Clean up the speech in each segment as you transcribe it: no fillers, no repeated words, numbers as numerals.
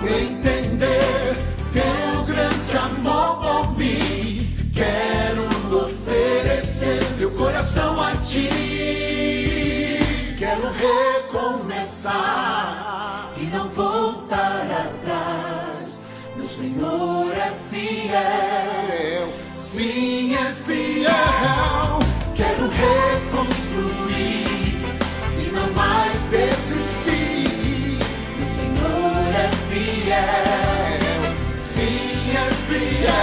entender teu grande amor por mim. Quero oferecer meu coração a ti. Quero recomeçar e não voltar atrás. Meu Senhor é fiel, sim, é fiel. Quero reconstruir e não mais desistir. Meu Senhor é fiel, sim, é fiel.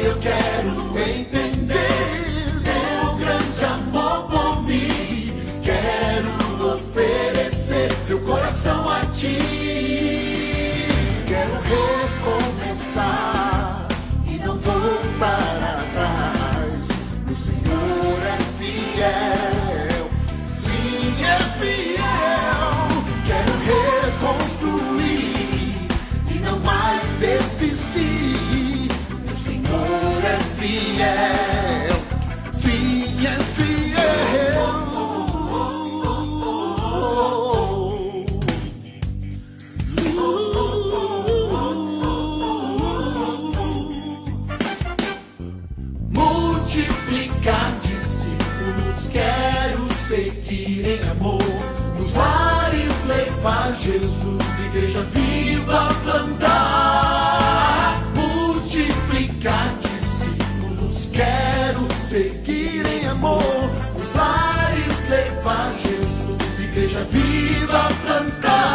Eu quero entender teu grande amor por mim. Quero oferecer meu coração a ti. Quero recomeçar e não voltar atrás. O Senhor é fiel, sim, é fiel. Quero reconstruir e não mais desistir. É fiel, sim, é fiel. Multiplicar discípulos, quero seguir em amor. Nos lares levar Jesus, igreja viva plantar. Multiplicar quero seguir em amor, os lares levar Jesus, igreja viva plantar.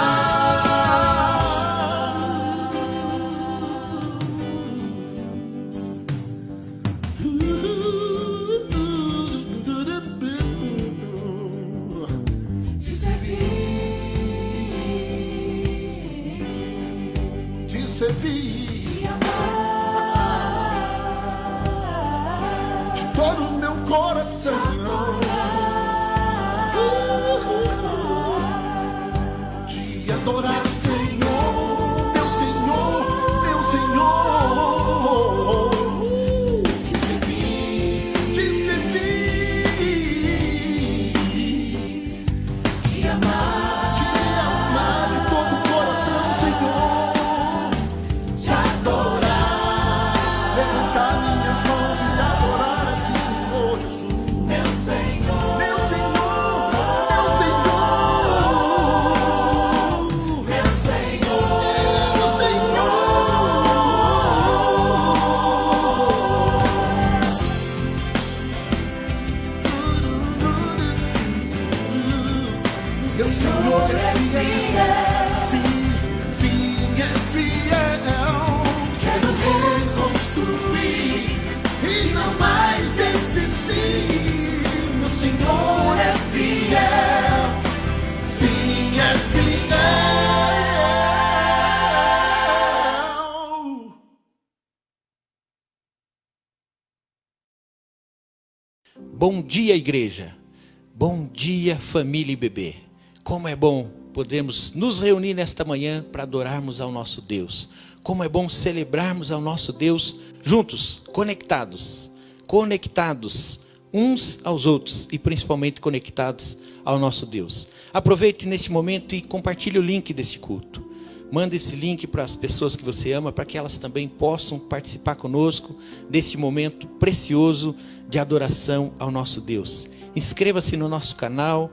De servir, de amar. Todo o meu coração, de adorar o Senhor, meu Senhor, meu Senhor, de servir, de amar de todo o coração, Senhor, de adorar, levantar minhas mãos e adorar. Meu Senhor é fiel, sim, sim, é fiel. Quero reconstruir e não mais desistir. Meu Senhor é fiel, sim, é fiel. Bom dia, igreja. Bom dia, família e bebê. Como é bom podermos nos reunir nesta manhã para adorarmos ao nosso Deus. Como é bom celebrarmos ao nosso Deus juntos, conectados uns aos outros e principalmente conectados ao nosso Deus. Aproveite neste momento e compartilhe o link deste culto. Manda esse link para as pessoas que você ama, para que elas também possam participar conosco deste momento precioso de adoração ao nosso Deus. Inscreva-se no nosso canal,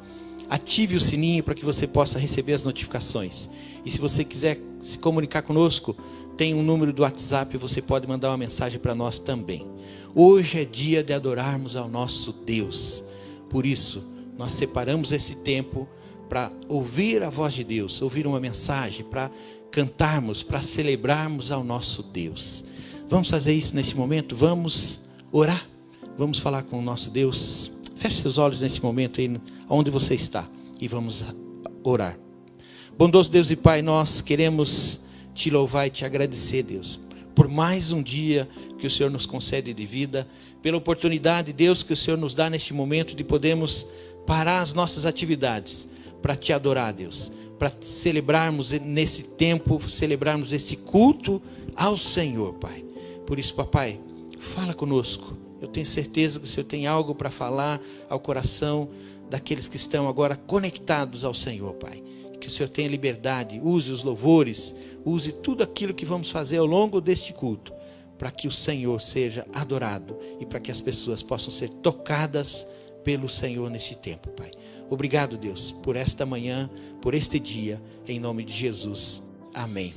ative o sininho para que você possa receber as notificações. E se você quiser se comunicar conosco, tem um número do WhatsApp, você pode mandar uma mensagem para nós também. Hoje é dia de adorarmos ao nosso Deus. Por isso, nós separamos esse tempo para ouvir a voz de Deus, ouvir uma mensagem, para cantarmos, para celebrarmos ao nosso Deus. Vamos fazer isso neste momento? Vamos orar? Vamos falar com o nosso Deus? Feche seus olhos neste momento aí, onde você está, e vamos orar. Bondoso Deus e Pai, nós queremos te louvar e te agradecer, Deus, por mais um dia que o Senhor nos concede de vida, pela oportunidade, Deus, que o Senhor nos dá neste momento de podermos parar as nossas atividades para Te adorar, Deus, para celebrarmos nesse tempo, celebrarmos esse culto ao Senhor, Pai. Por isso, papai, fala conosco. Eu tenho certeza que o Senhor tem algo para falar ao coração daqueles que estão agora conectados ao Senhor, Pai. Que o Senhor tenha liberdade, use os louvores, use tudo aquilo que vamos fazer ao longo deste culto, para que o Senhor seja adorado e para que as pessoas possam ser tocadas pelo Senhor neste tempo, Pai. Obrigado, Deus, por esta manhã, por este dia, em nome de Jesus. Amém.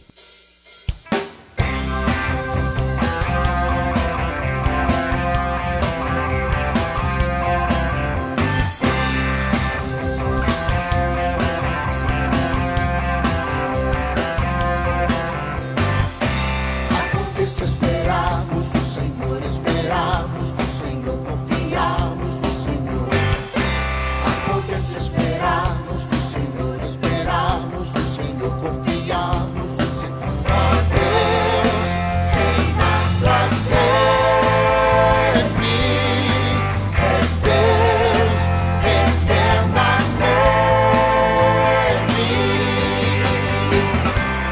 Esperamos no Senhor, esperamos no Senhor, confiamos no Senhor. Acontece, esperamos no Senhor, esperamos no Senhor, confiamos no Senhor. Ó Deus, reinas pra sempre, és Deus eternamente.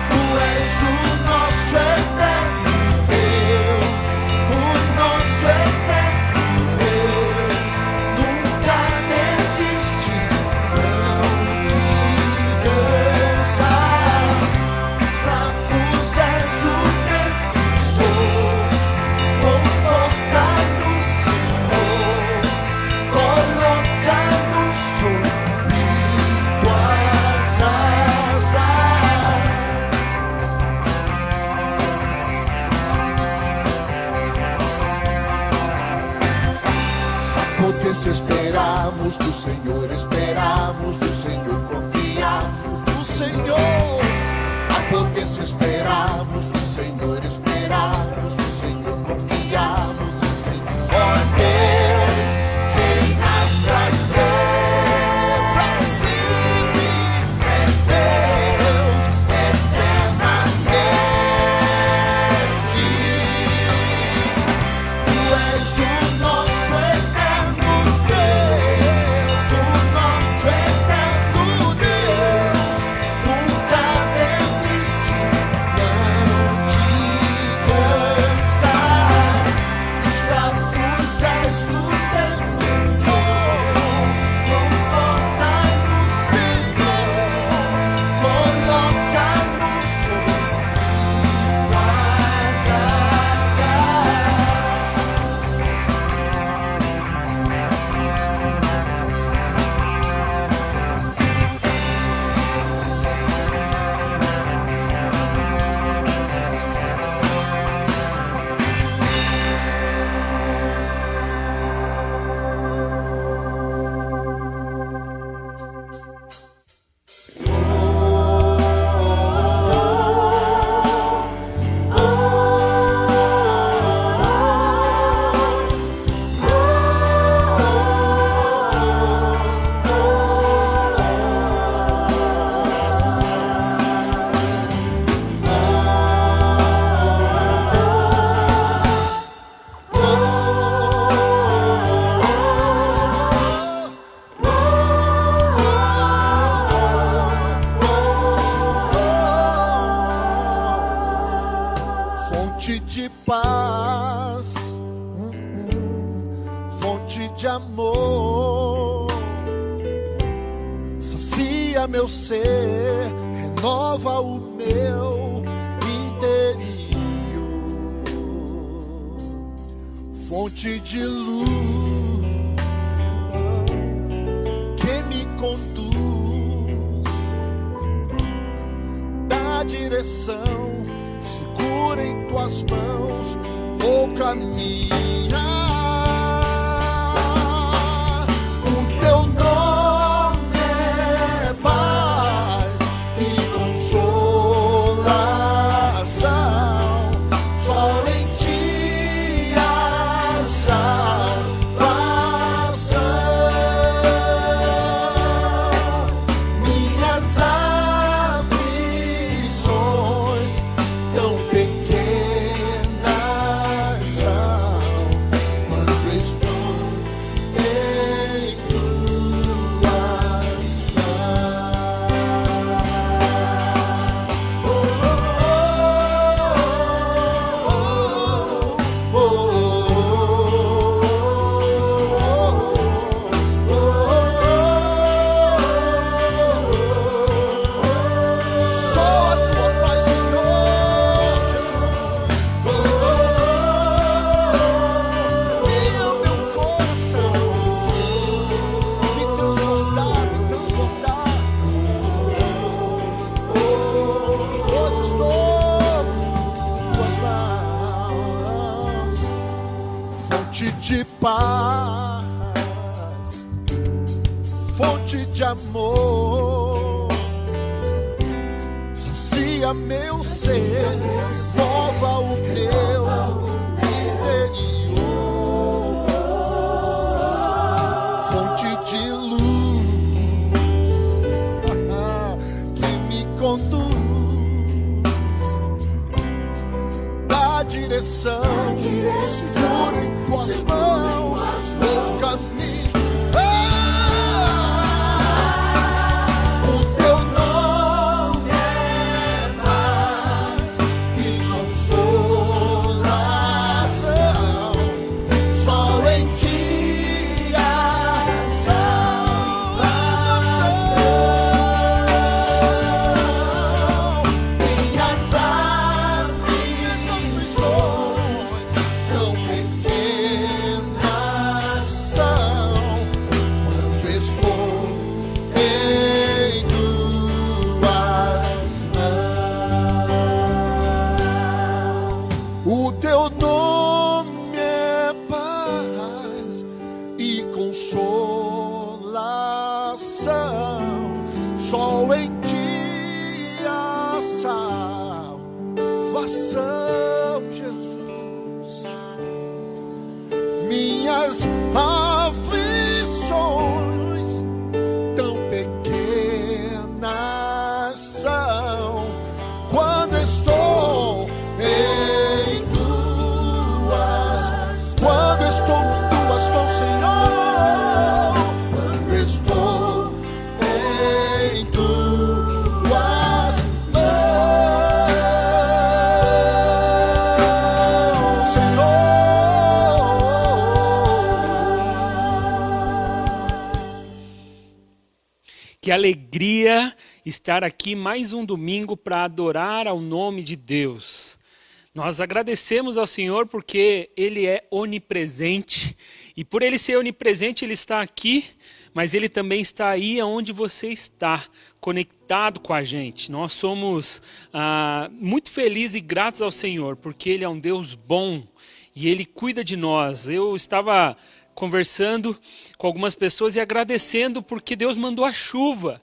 Tu és o nosso eterno Deus, o nosso eterno Deus, nunca desiste, não te cansar. Fracos és o defensor, vamos focar no Senhor, colocar-nos sob tuas asas. Acontece, esperamos do Senhor, esperamos do Senhor, confiamos no Senhor. Acontece, esperamos do Senhor, esperamos do Senhor, confiamos no Senhor. Ó Deus, reinas pra sempre, és Deus eternamente. Tu és o nosso eterno Deus, o nosso eterno Deus, nunca desiste, não te cansar. Os fracos és o defensor, confortar-nos, Senhor, colocar-nos sob tuas fonte de paz, fonte de amor, sacia meu ser, renova o meu interior, fonte de luz que me conduz, dá direção, segura em tuas mãos, vou caminhar. O teu nome é paz e consolação, só em ti há salvação. Minhas aflições tão pequenas fonte de paz, fonte de amor, sacia meu ser, renova o meu interior, fonte de luz que me conduz, dá direção, segura em tuas mãos o caminho. O teu nome é paz e consolação, só em ti há salvação. Minhas aflições tão pequenas são quando estou em tuas mãos. O teu nome é paz e consolação, só em ti há salvação, Jesus. Minhas aflições tão pequenas são quando estou em tuas mãos, Senhor. Quando estou em tuas mãos, Senhor. Que alegria estar aqui mais um domingo para adorar ao nome de Deus. Nós agradecemos ao Senhor porque Ele é onipresente. E por Ele ser onipresente, Ele está aqui, mas Ele também está aí onde você está, conectado com a gente. Nós somos muito felizes e gratos ao Senhor, porque Ele é um Deus bom e Ele cuida de nós. Eu estava conversando com algumas pessoas e agradecendo porque Deus mandou a chuva.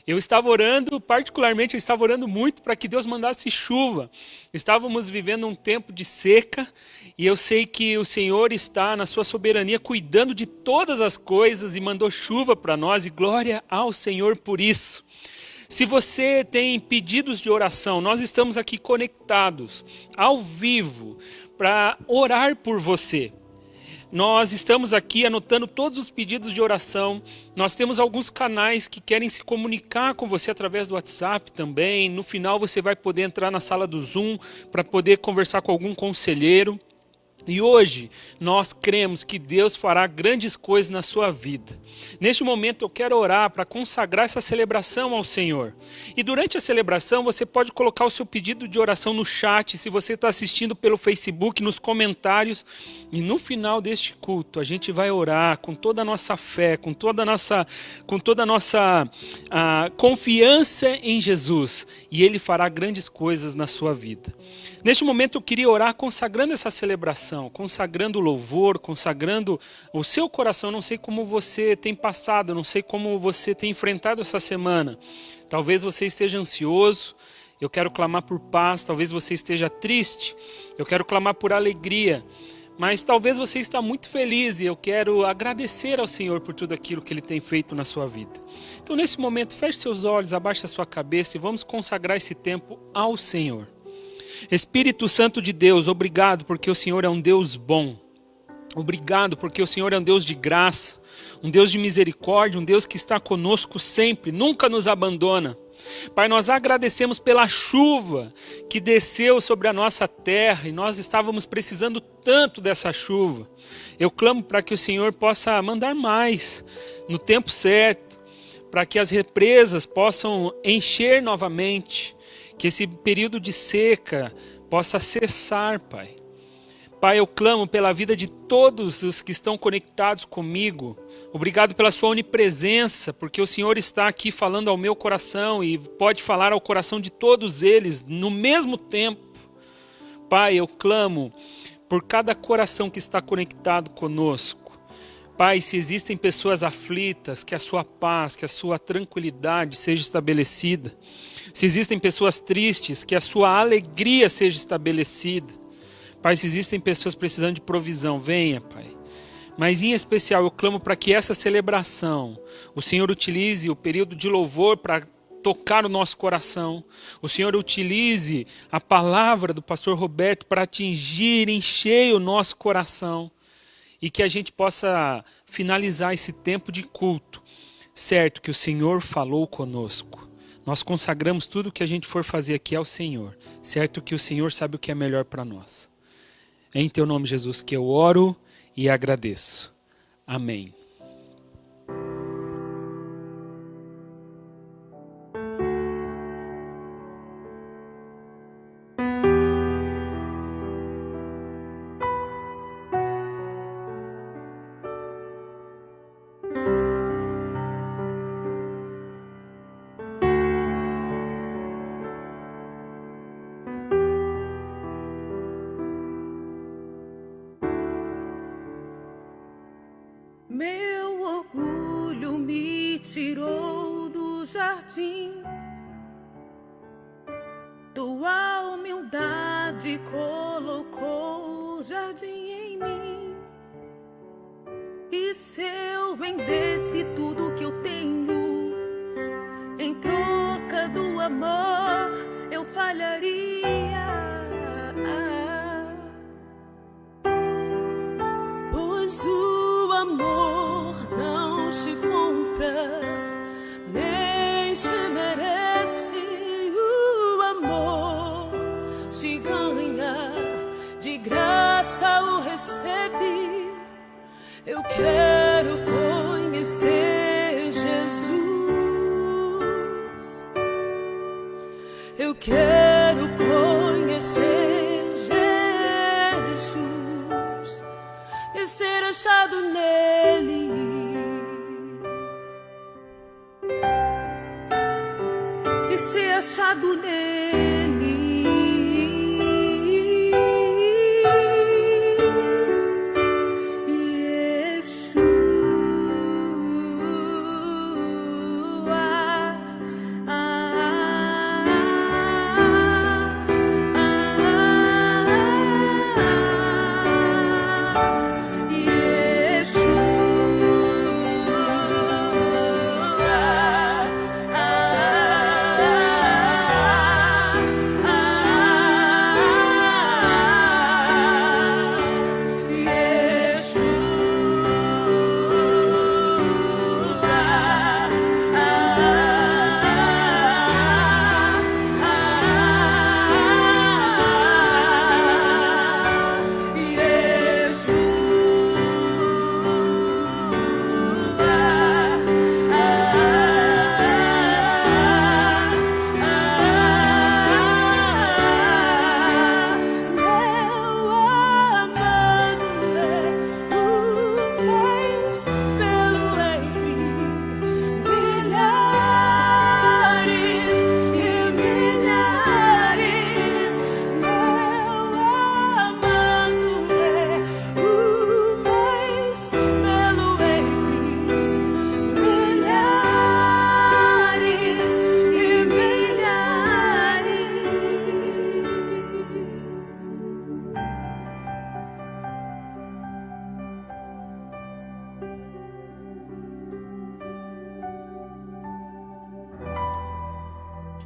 Eu estava orando, particularmente eu estava orando muito para que Deus mandasse chuva. Estávamos vivendo um tempo de seca e eu sei que o Senhor está na sua soberania cuidando de todas as coisas e mandou chuva para nós, e glória ao Senhor por isso. Se você tem pedidos de oração, nós estamos aqui conectados ao vivo para orar por você. Nós estamos aqui anotando todos os pedidos de oração. Nós temos alguns canais que querem se comunicar com você através do WhatsApp também. No final você vai poder entrar na sala do Zoom para poder conversar com algum conselheiro. E hoje nós cremos que Deus fará grandes coisas na sua vida. Neste momento eu quero orar para consagrar essa celebração ao Senhor. E durante a celebração você pode colocar o seu pedido de oração no chat, se você está assistindo pelo Facebook, nos comentários. E no final deste culto a gente vai orar com toda a nossa fé, com toda a nossa confiança em Jesus. E Ele fará grandes coisas na sua vida. Neste momento eu queria orar consagrando essa celebração, consagrando o louvor, consagrando o seu coração. Eu não sei como você tem passado, eu não sei como você tem enfrentado essa semana. Talvez você esteja ansioso, eu quero clamar por paz. Talvez você esteja triste, eu quero clamar por alegria. Mas talvez você está muito feliz e eu quero agradecer ao Senhor por tudo aquilo que Ele tem feito na sua vida. Então nesse momento feche seus olhos, abaixe a sua cabeça e vamos consagrar esse tempo ao Senhor. Espírito Santo de Deus, obrigado porque o Senhor é um Deus bom. Obrigado porque o Senhor é um Deus de graça, um Deus de misericórdia, um Deus que está conosco sempre, nunca nos abandona. Pai, nós agradecemos pela chuva que desceu sobre a nossa terra e nós estávamos precisando tanto dessa chuva. Eu clamo para que o Senhor possa mandar mais no tempo certo, para que as represas possam encher novamente, que esse período de seca possa cessar, Pai. Pai, eu clamo pela vida de todos os que estão conectados comigo. Obrigado pela sua onipresença, porque o Senhor está aqui falando ao meu coração e pode falar ao coração de todos eles no mesmo tempo. Pai, eu clamo por cada coração que está conectado conosco. Pai, se existem pessoas aflitas, que a sua paz, que a sua tranquilidade seja estabelecida. Se existem pessoas tristes, que a sua alegria seja estabelecida. Pai, se existem pessoas precisando de provisão, venha, Pai. Mas em especial eu clamo para que essa celebração, o Senhor utilize o período de louvor para tocar o nosso coração. O Senhor utilize a palavra do pastor Roberto para atingir em cheio o nosso coração. E que a gente possa finalizar esse tempo de culto, certo que o Senhor falou conosco. Nós consagramos tudo que a gente for fazer aqui ao Senhor, certo que o Senhor sabe o que é melhor para nós. É em teu nome, Jesus, que eu oro e agradeço. Amém. Meu orgulho me tirou do jardim, tua humildade colocou o jardim em mim. E se eu vendesse tudo que eu tenho, em troca do amor, eu falharia. Pois o amor não se compra, nem se merece. O amor se ganha, de graça o recebe. Eu quero conhecer Jesus. Eu quero conhecer Jesus e ser achado nele. E ser achado nele.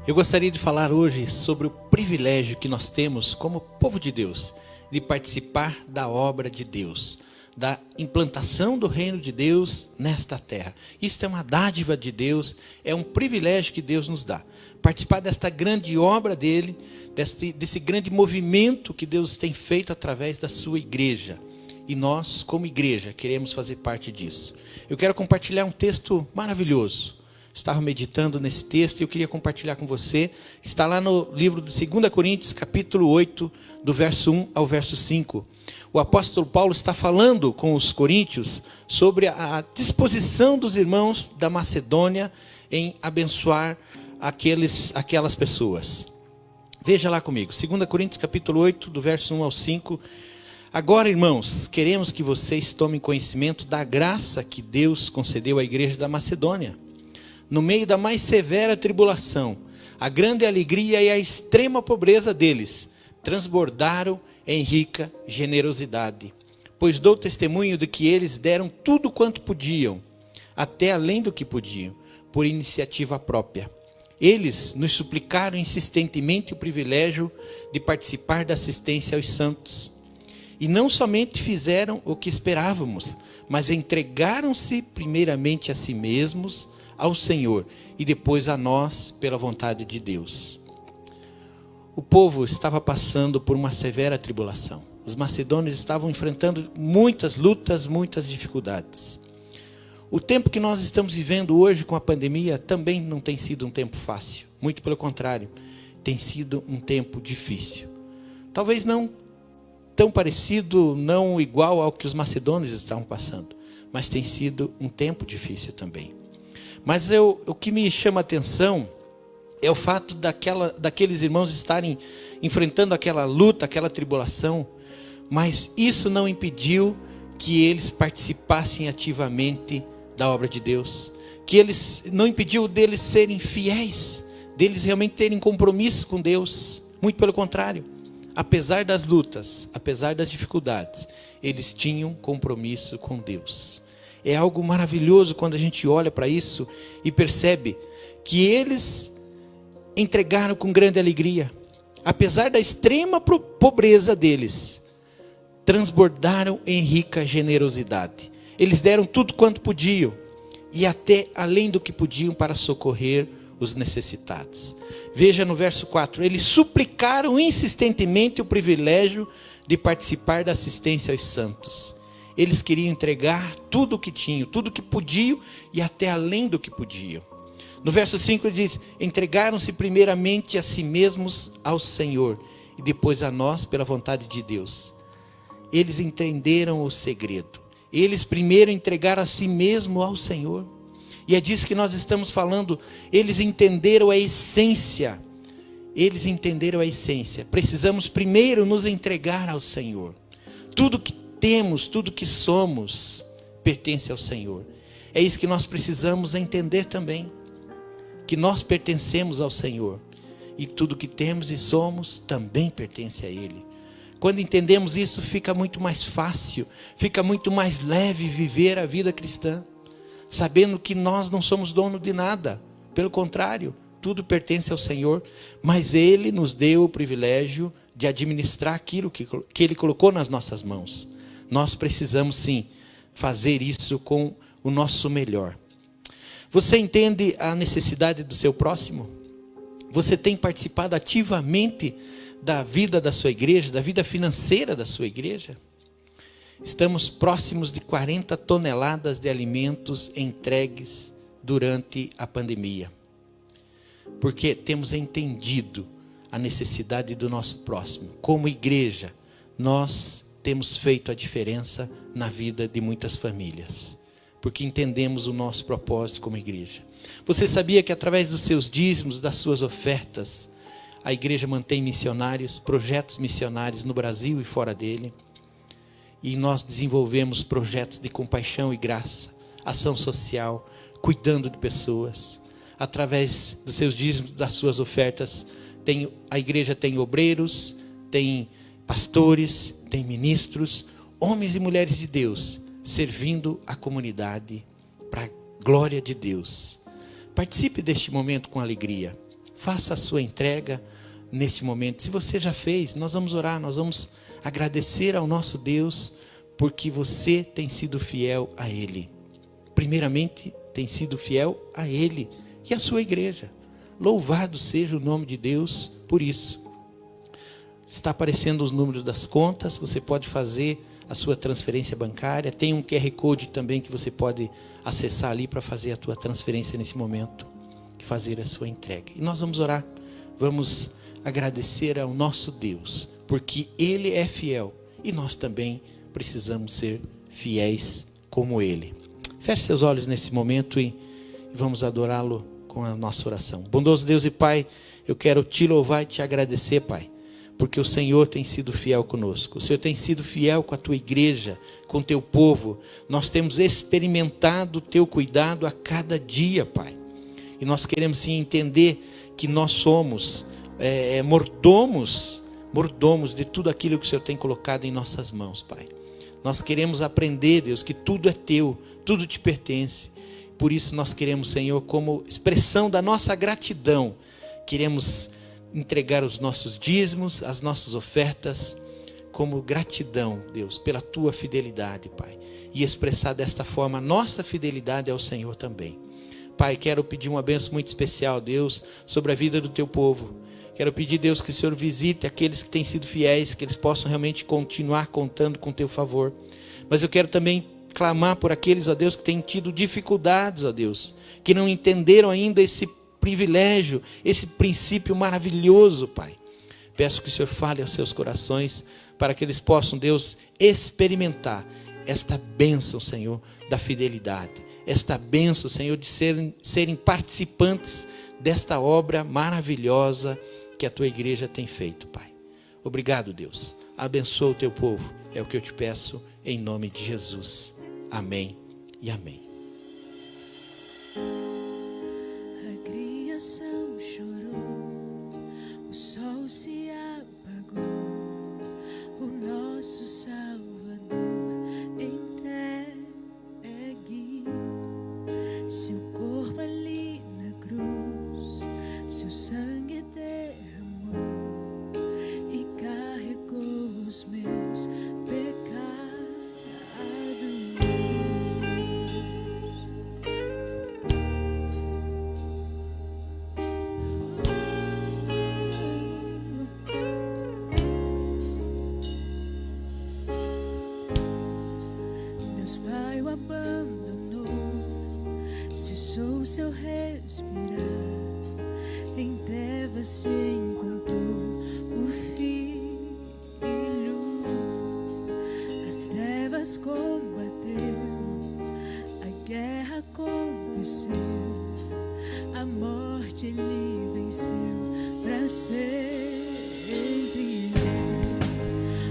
Eu gostaria de falar hoje sobre o privilégio que nós temos como povo de Deus, de participar da obra de Deus, da implantação do reino de Deus nesta terra. Isso é uma dádiva de Deus, é um privilégio que Deus nos dá. Participar desta grande obra dele, desse grande movimento que Deus tem feito através da sua igreja. E nós, como igreja, queremos fazer parte disso. Eu quero compartilhar um texto maravilhoso. Estava meditando nesse texto e eu queria compartilhar com você. Está lá no livro de 2 Coríntios, capítulo 8, do verso 1 ao verso 5. O apóstolo Paulo está falando com os coríntios sobre a disposição dos irmãos da Macedônia em abençoar aquelas pessoas. Veja lá comigo, 2 Coríntios capítulo 8, do verso 1 ao 5. Agora, irmãos, queremos que vocês tomem conhecimento da graça que Deus concedeu à igreja da Macedônia. No meio da mais severa tribulação, a grande alegria e a extrema pobreza deles transbordaram em rica generosidade. Pois dou testemunho de que eles deram tudo quanto podiam, até além do que podiam, por iniciativa própria. Eles nos suplicaram insistentemente o privilégio de participar da assistência aos santos. E não somente fizeram o que esperávamos, mas entregaram-se primeiramente a si mesmos, ao Senhor, e depois a nós, pela vontade de Deus. O povo estava passando por uma severa tribulação. Os macedônios estavam enfrentando muitas lutas, muitas dificuldades. O tempo que nós estamos vivendo hoje com a pandemia também não tem sido um tempo fácil. Muito pelo contrário, tem sido um tempo difícil. Talvez não tão parecido, não igual ao que os macedônios estavam passando, mas tem sido um tempo difícil também. Mas o que me chama a atenção é o fato daqueles irmãos estarem enfrentando aquela luta, aquela tribulação, mas isso não impediu que eles participassem ativamente da obra de Deus, que eles não impediu deles serem fiéis, deles realmente terem compromisso com Deus. Muito pelo contrário, apesar das lutas, apesar das dificuldades, eles tinham compromisso com Deus. É algo maravilhoso quando a gente olha para isso e percebe que eles entregaram com grande alegria, apesar da extrema pobreza deles, transbordaram em rica generosidade. Eles deram tudo quanto podiam e até além do que podiam para socorrer os necessitados. Veja no verso 4, eles suplicaram insistentemente o privilégio de participar da assistência aos santos. Eles queriam entregar tudo o que tinham, tudo o que podiam e até além do que podiam. No verso 5 ele diz, entregaram-se primeiramente a si mesmos ao Senhor e depois a nós pela vontade de Deus. Eles entenderam o segredo. Eles primeiro entregaram a si mesmo ao Senhor. E é disso que nós estamos falando. Eles entenderam a essência. Eles entenderam a essência. Precisamos primeiro nos entregar ao Senhor. Tudo que temos, tudo que somos, pertence ao Senhor. É isso que nós precisamos entender também. Que nós pertencemos ao Senhor. E tudo que temos e somos também pertence a Ele. Quando entendemos isso, fica muito mais fácil, fica muito mais leve viver a vida cristã, sabendo que nós não somos dono de nada, pelo contrário, tudo pertence ao Senhor, mas Ele nos deu o privilégio de administrar aquilo que Ele colocou nas nossas mãos. Nós precisamos sim fazer isso com o nosso melhor. Você entende a necessidade do seu próximo? Você tem participado ativamente da vida da sua igreja, da vida financeira da sua igreja? Estamos próximos de 40 toneladas de alimentos entregues durante a pandemia. Porque temos entendido a necessidade do nosso próximo. Como igreja, nós temos feito a diferença na vida de muitas famílias. Porque entendemos o nosso propósito como igreja. Você sabia que através dos seus dízimos, das suas ofertas, a igreja mantém missionários, projetos missionários no Brasil e fora dele. E nós desenvolvemos projetos de compaixão e graça, ação social, cuidando de pessoas. Através dos seus dízimos, das suas ofertas, a igreja tem obreiros, tem pastores, tem ministros, homens e mulheres de Deus, servindo a comunidade para a glória de Deus. Participe deste momento com alegria. Faça a sua entrega neste momento. Se você já fez, nós vamos orar, nós vamos agradecer ao nosso Deus, porque você tem sido fiel a Ele. Primeiramente, tem sido fiel a Ele e à sua igreja. Louvado seja o nome de Deus por isso. Está aparecendo os números das contas, você pode fazer a sua transferência bancária. Tem um QR Code também que você pode acessar ali para fazer a tua transferência nesse momento, e fazer a sua entrega. E nós vamos orar, vamos agradecer ao nosso Deus, porque Ele é fiel e nós também precisamos ser fiéis como Ele. Feche seus olhos nesse momento e vamos adorá-lo com a nossa oração. Bondoso Deus e Pai, eu quero te louvar e te agradecer, Pai, porque o Senhor tem sido fiel conosco. O Senhor tem sido fiel com a tua igreja, com o teu povo. Nós temos experimentado o teu cuidado a cada dia, Pai. E nós queremos sim entender que nós somos mordomos de tudo aquilo que o Senhor tem colocado em nossas mãos, Pai. Nós queremos aprender, Deus, que tudo é teu, tudo te pertence. Por isso nós queremos, Senhor, como expressão da nossa gratidão, queremos entregar os nossos dízimos, as nossas ofertas, como gratidão, Deus, pela tua fidelidade, Pai. E expressar desta forma a nossa fidelidade ao Senhor também. Pai, quero pedir uma bênção muito especial, Deus, sobre a vida do teu povo. Quero pedir, Deus, que o Senhor visite aqueles que têm sido fiéis, que eles possam realmente continuar contando com o teu favor. Mas eu quero também clamar por aqueles, ó Deus, que têm tido dificuldades, ó Deus, que não entenderam ainda esse privilégio, esse princípio maravilhoso, Pai. Peço que o Senhor fale aos seus corações, para que eles possam, Deus, experimentar esta bênção, Senhor, da fidelidade. Esta bênção, Senhor, de serem participantes desta obra maravilhosa que a tua igreja tem feito, Pai. Obrigado, Deus. Abençoa o teu povo. É o que eu te peço em nome de Jesus. Amém e amém. A criação chorou, o sol se apagou, o nosso Salvador entregue, seu corpo ali na cruz, seu sangue derramou e carregou os meus pecados. Deus Pai o abandonou, cessou seu respirar, em trevas se encontrou o Filho, as trevas combateu, a guerra aconteceu, a morte ele venceu para sempre.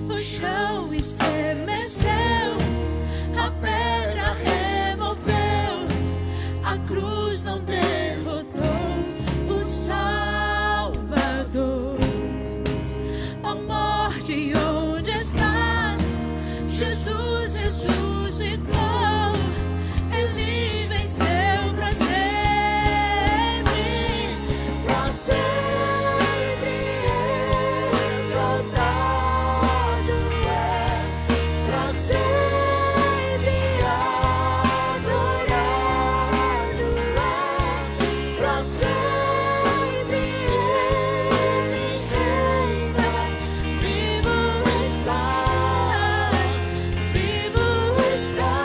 O chão estremeceu, a pedra removeu, a cruz não derrotou o Salvador. Ó morte, onde estás? Jesus ressuscitou, ele venceu para sempre, para sempre. Exaltado é, para sempre adorado é, para sempre ele reina, vivo está, vivo está.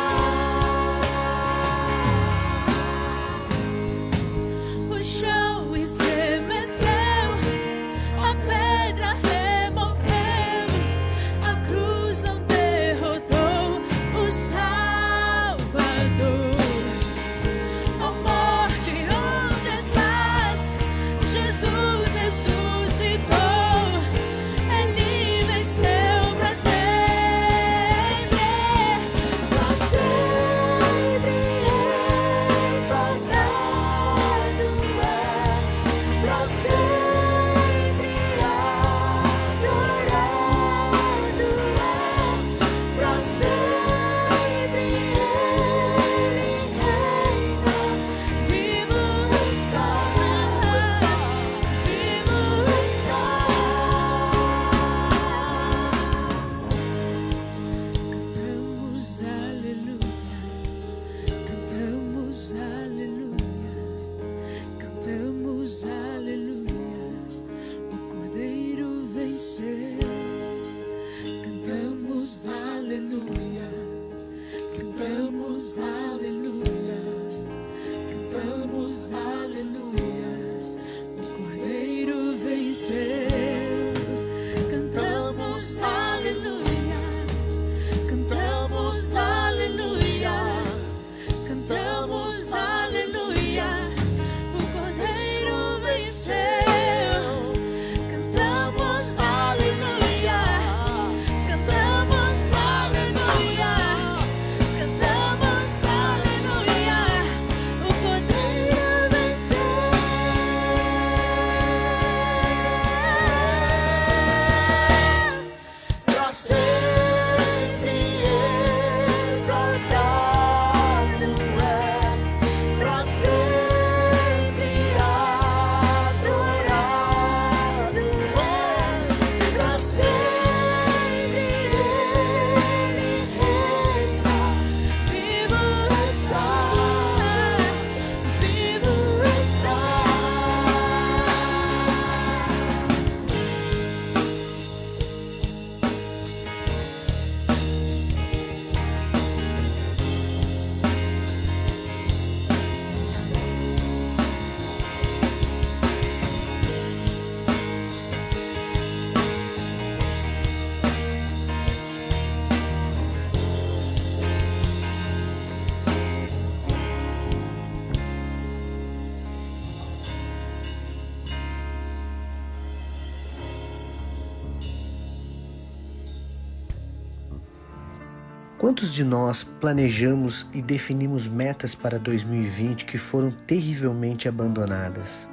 Quantos de nós planejamos e definimos metas para 2020 que foram terrivelmente abandonadas?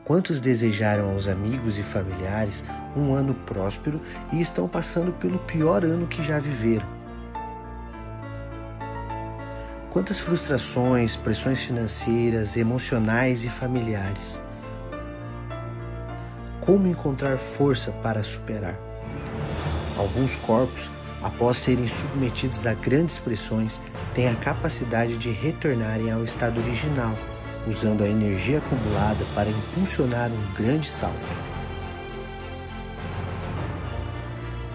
Quantos desejaram aos amigos e familiares um ano próspero e estão passando pelo pior ano que já viveram? Quantas frustrações, pressões financeiras, emocionais e familiares? Como encontrar força para superar? Alguns corpos, após serem submetidos a grandes pressões, têm a capacidade de retornarem ao estado original, usando a energia acumulada para impulsionar um grande salto.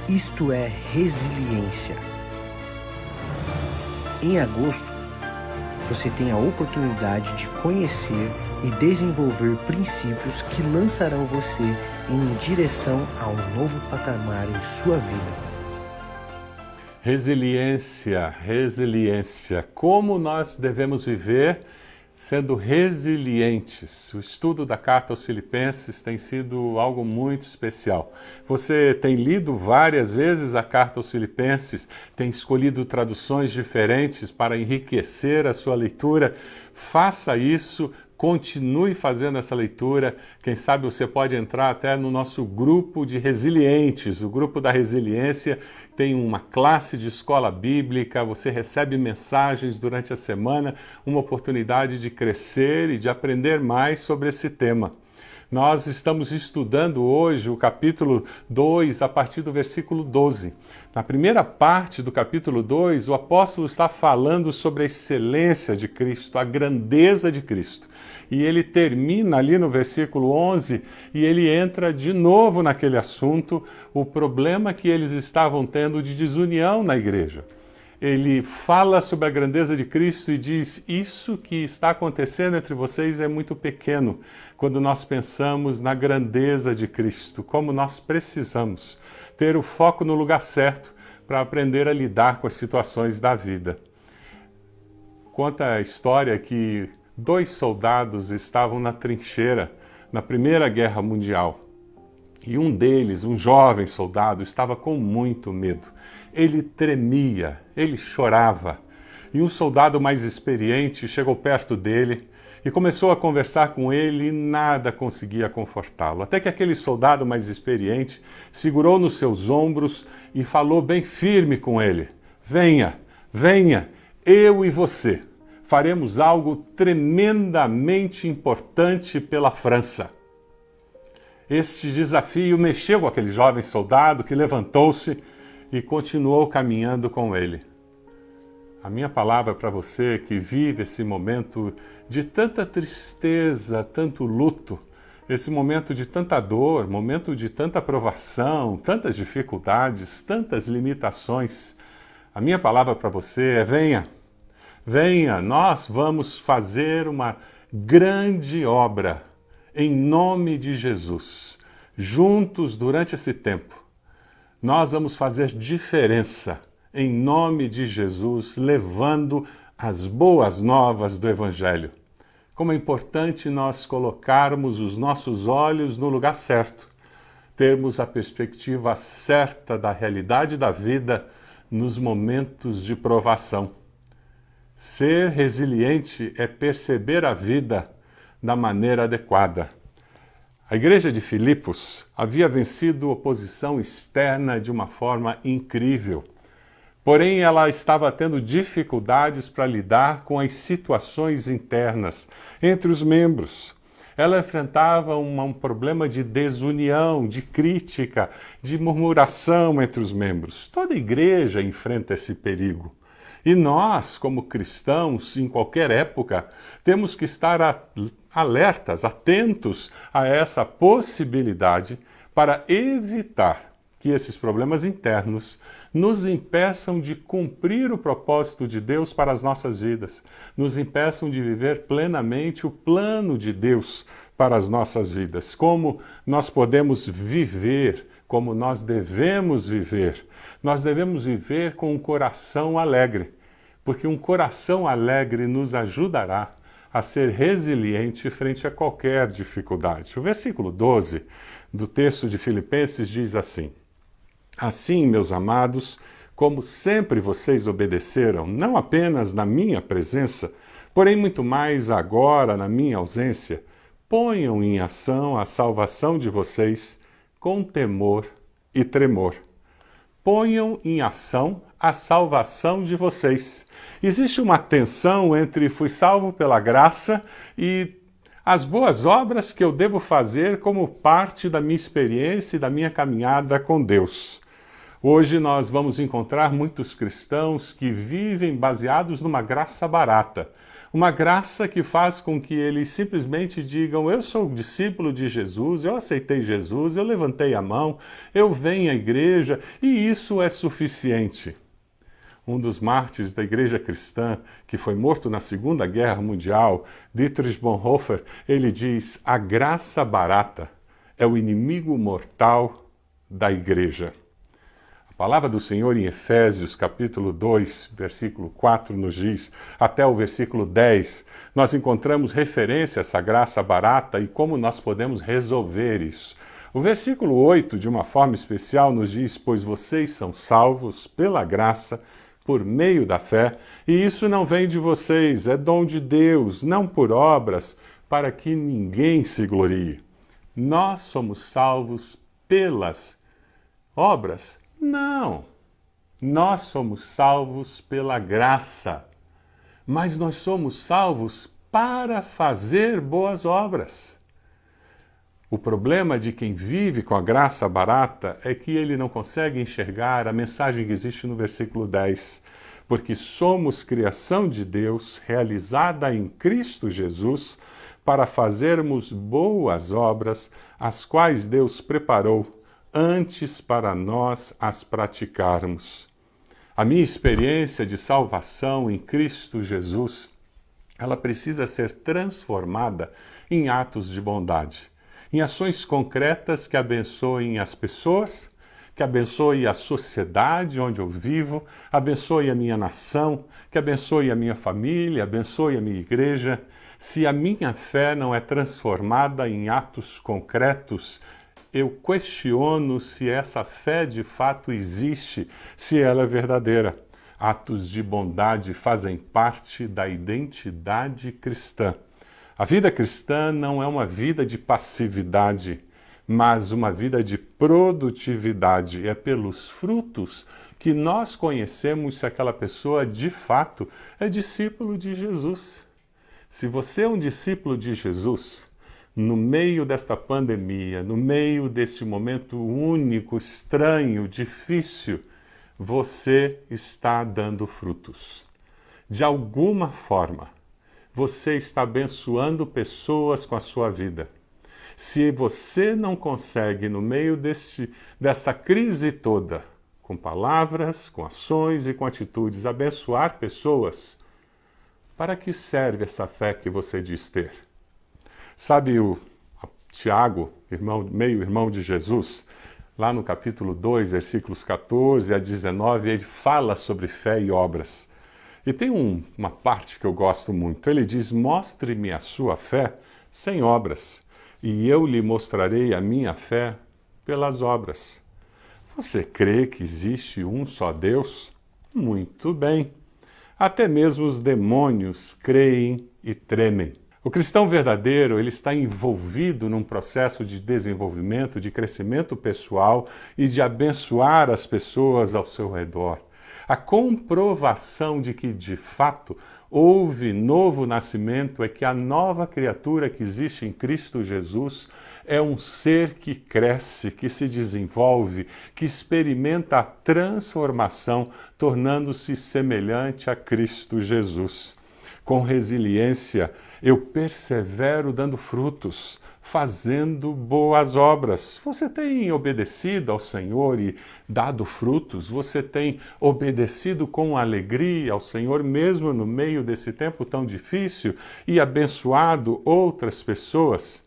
Isto é resiliência. Em agosto, você tem a oportunidade de conhecer e desenvolver princípios que lançarão você em direção a um novo patamar em sua vida. Resiliência, resiliência. Como nós devemos viver sendo resilientes? O estudo da carta aos Filipenses tem sido algo muito especial. Você tem lido várias vezes a carta aos Filipenses, tem escolhido traduções diferentes para enriquecer a sua leitura. Faça isso. Continue fazendo essa leitura. Quem sabe você pode entrar até no nosso grupo de resilientes. O grupo da resiliência tem uma classe de escola bíblica, você recebe mensagens durante a semana, uma oportunidade de crescer e de aprender mais sobre esse tema. Nós estamos estudando hoje o capítulo 2, a partir do versículo 12. Na primeira parte do capítulo 2, o apóstolo está falando sobre a excelência de Cristo, a grandeza de Cristo. E ele termina ali no versículo 11 e ele entra de novo naquele assunto, o problema que eles estavam tendo de desunião na igreja. Ele fala sobre a grandeza de Cristo e diz: isso que está acontecendo entre vocês é muito pequeno quando nós pensamos na grandeza de Cristo, como nós precisamos ter o foco no lugar certo para aprender a lidar com as situações da vida. Conta a história que 2 soldados estavam na trincheira na Primeira Guerra Mundial e um deles, um jovem soldado, estava com muito medo. Ele tremia, ele chorava. E um soldado mais experiente chegou perto dele e começou a conversar com ele e nada conseguia confortá-lo. Até que aquele soldado mais experiente segurou nos seus ombros e falou bem firme com ele: venha, venha, eu e você faremos algo tremendamente importante pela França. Este desafio mexeu com aquele jovem soldado que levantou-se e continuou caminhando com ele. A minha palavra para você que vive esse momento de tanta tristeza, tanto luto, esse momento de tanta dor, momento de tanta provação, tantas dificuldades, tantas limitações, a minha palavra para você é: venha, venha, nós vamos fazer uma grande obra em nome de Jesus. Juntos durante esse tempo, nós vamos fazer diferença em nome de Jesus, levando as boas novas do Evangelho. Como é importante nós colocarmos os nossos olhos no lugar certo, termos a perspectiva certa da realidade da vida nos momentos de provação. Ser resiliente é perceber a vida da maneira adequada. A igreja de Filipos havia vencido oposição externa de uma forma incrível. Porém, ela estava tendo dificuldades para lidar com as situações internas entre os membros. Ela enfrentava um problema de desunião, de crítica, de murmuração entre os membros. Toda igreja enfrenta esse perigo. E nós, como cristãos, em qualquer época, temos que estar alertas, atentos a essa possibilidade para evitar que esses problemas internos nos impeçam de cumprir o propósito de Deus para as nossas vidas, nos impeçam de viver plenamente o plano de Deus para as nossas vidas. Como nós podemos viver, como nós devemos viver. Nós devemos viver com um coração alegre, porque um coração alegre nos ajudará a ser resiliente frente a qualquer dificuldade. O versículo 12 do texto de Filipenses diz assim: assim, meus amados, como sempre vocês obedeceram, não apenas na minha presença, porém muito mais agora na minha ausência, ponham em ação a salvação de vocês com temor e tremor. Ponham em ação a salvação de vocês. Existe uma tensão entre fui salvo pela graça e as boas obras que eu devo fazer como parte da minha experiência e da minha caminhada com Deus. Hoje nós vamos encontrar muitos cristãos que vivem baseados numa graça barata. Uma graça que faz com que eles simplesmente digam: eu sou discípulo de Jesus, eu aceitei Jesus, eu levantei a mão, eu venho à igreja e isso é suficiente. Um dos mártires da igreja cristã, que foi morto na Segunda Guerra Mundial, Dietrich Bonhoeffer, ele diz: a graça barata é o inimigo mortal da igreja. A palavra do Senhor em Efésios, capítulo 2, versículo 4, nos diz, até o versículo 10, nós encontramos referência a essa graça barata e como nós podemos resolver isso. O versículo 8, de uma forma especial, nos diz: pois vocês são salvos pela graça, por meio da fé, e isso não vem de vocês, é dom de Deus, não por obras, para que ninguém se glorie. Nós somos salvos pelas obras? Não. Nós somos salvos pela graça, mas nós somos salvos para fazer boas obras. O problema de quem vive com a graça barata é que ele não consegue enxergar a mensagem que existe no versículo 10. Porque somos criação de Deus, realizada em Cristo Jesus, para fazermos boas obras, as quais Deus preparou antes para nós as praticarmos. A minha experiência de salvação em Cristo Jesus, ela precisa ser transformada em atos de bondade, em ações concretas que abençoem as pessoas, que abençoe a sociedade onde eu vivo, abençoe a minha nação, que abençoe a minha família, abençoe a minha igreja. Se a minha fé não é transformada em atos concretos, eu questiono se essa fé de fato existe, se ela é verdadeira. Atos de bondade fazem parte da identidade cristã. A vida cristã não é uma vida de passividade, mas uma vida de produtividade. É pelos frutos que nós conhecemos se aquela pessoa de fato é discípulo de Jesus. Se você é um discípulo de Jesus, no meio desta pandemia, no meio deste momento único, estranho, difícil, você está dando frutos. De alguma forma, você está abençoando pessoas com a sua vida. Se você não consegue, no meio desta crise toda, com palavras, com ações e com atitudes, abençoar pessoas, para que serve essa fé que você diz ter? Sabe o Tiago, meio-irmão de Jesus, lá no capítulo 2, versículos 14 a 19, ele fala sobre fé e obras. E tem uma parte que eu gosto muito. Ele diz: mostre-me a sua fé sem obras, e eu lhe mostrarei a minha fé pelas obras. Você crê que existe um só Deus? Muito bem. Até mesmo os demônios creem e tremem. O cristão verdadeiro, ele está envolvido num processo de desenvolvimento, de crescimento pessoal e de abençoar as pessoas ao seu redor. A comprovação de que, de fato, houve novo nascimento é que a nova criatura que existe em Cristo Jesus é um ser que cresce, que se desenvolve, que experimenta a transformação, tornando-se semelhante a Cristo Jesus. Com resiliência, eu persevero dando frutos, fazendo boas obras. Você tem obedecido ao Senhor e dado frutos? Você tem obedecido com alegria ao Senhor, mesmo no meio desse tempo tão difícil, e abençoado outras pessoas?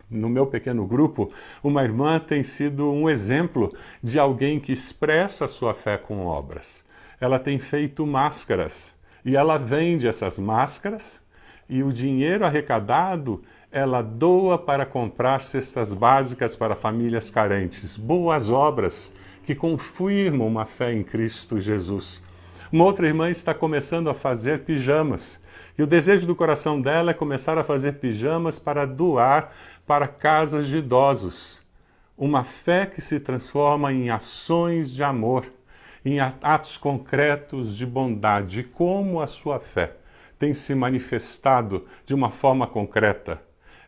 No meu pequeno grupo, uma irmã tem sido um exemplo de alguém que expressa a sua fé com obras. Ela tem feito máscaras. E ela vende essas máscaras e o dinheiro arrecadado ela doa para comprar cestas básicas para famílias carentes. Boas obras que confirmam uma fé em Cristo Jesus. Uma outra irmã está começando a fazer pijamas. E o desejo do coração dela é começar a fazer pijamas para doar para casas de idosos. Uma fé que se transforma em ações de amor, em atos concretos de bondade. Como a sua fé tem se manifestado de uma forma concreta?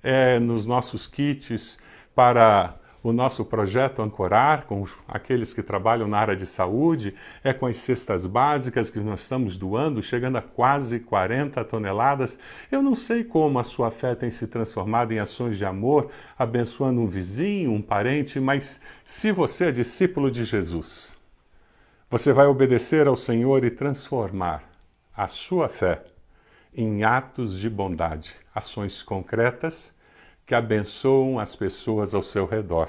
É nos nossos kits para o nosso projeto Ancorar, com aqueles que trabalham na área de saúde, é com as cestas básicas que nós estamos doando, chegando a quase 40 toneladas. Eu não sei como a sua fé tem se transformado em ações de amor, abençoando um vizinho, um parente, mas se você é discípulo de Jesus, você vai obedecer ao Senhor e transformar a sua fé em atos de bondade, ações concretas que abençoam as pessoas ao seu redor.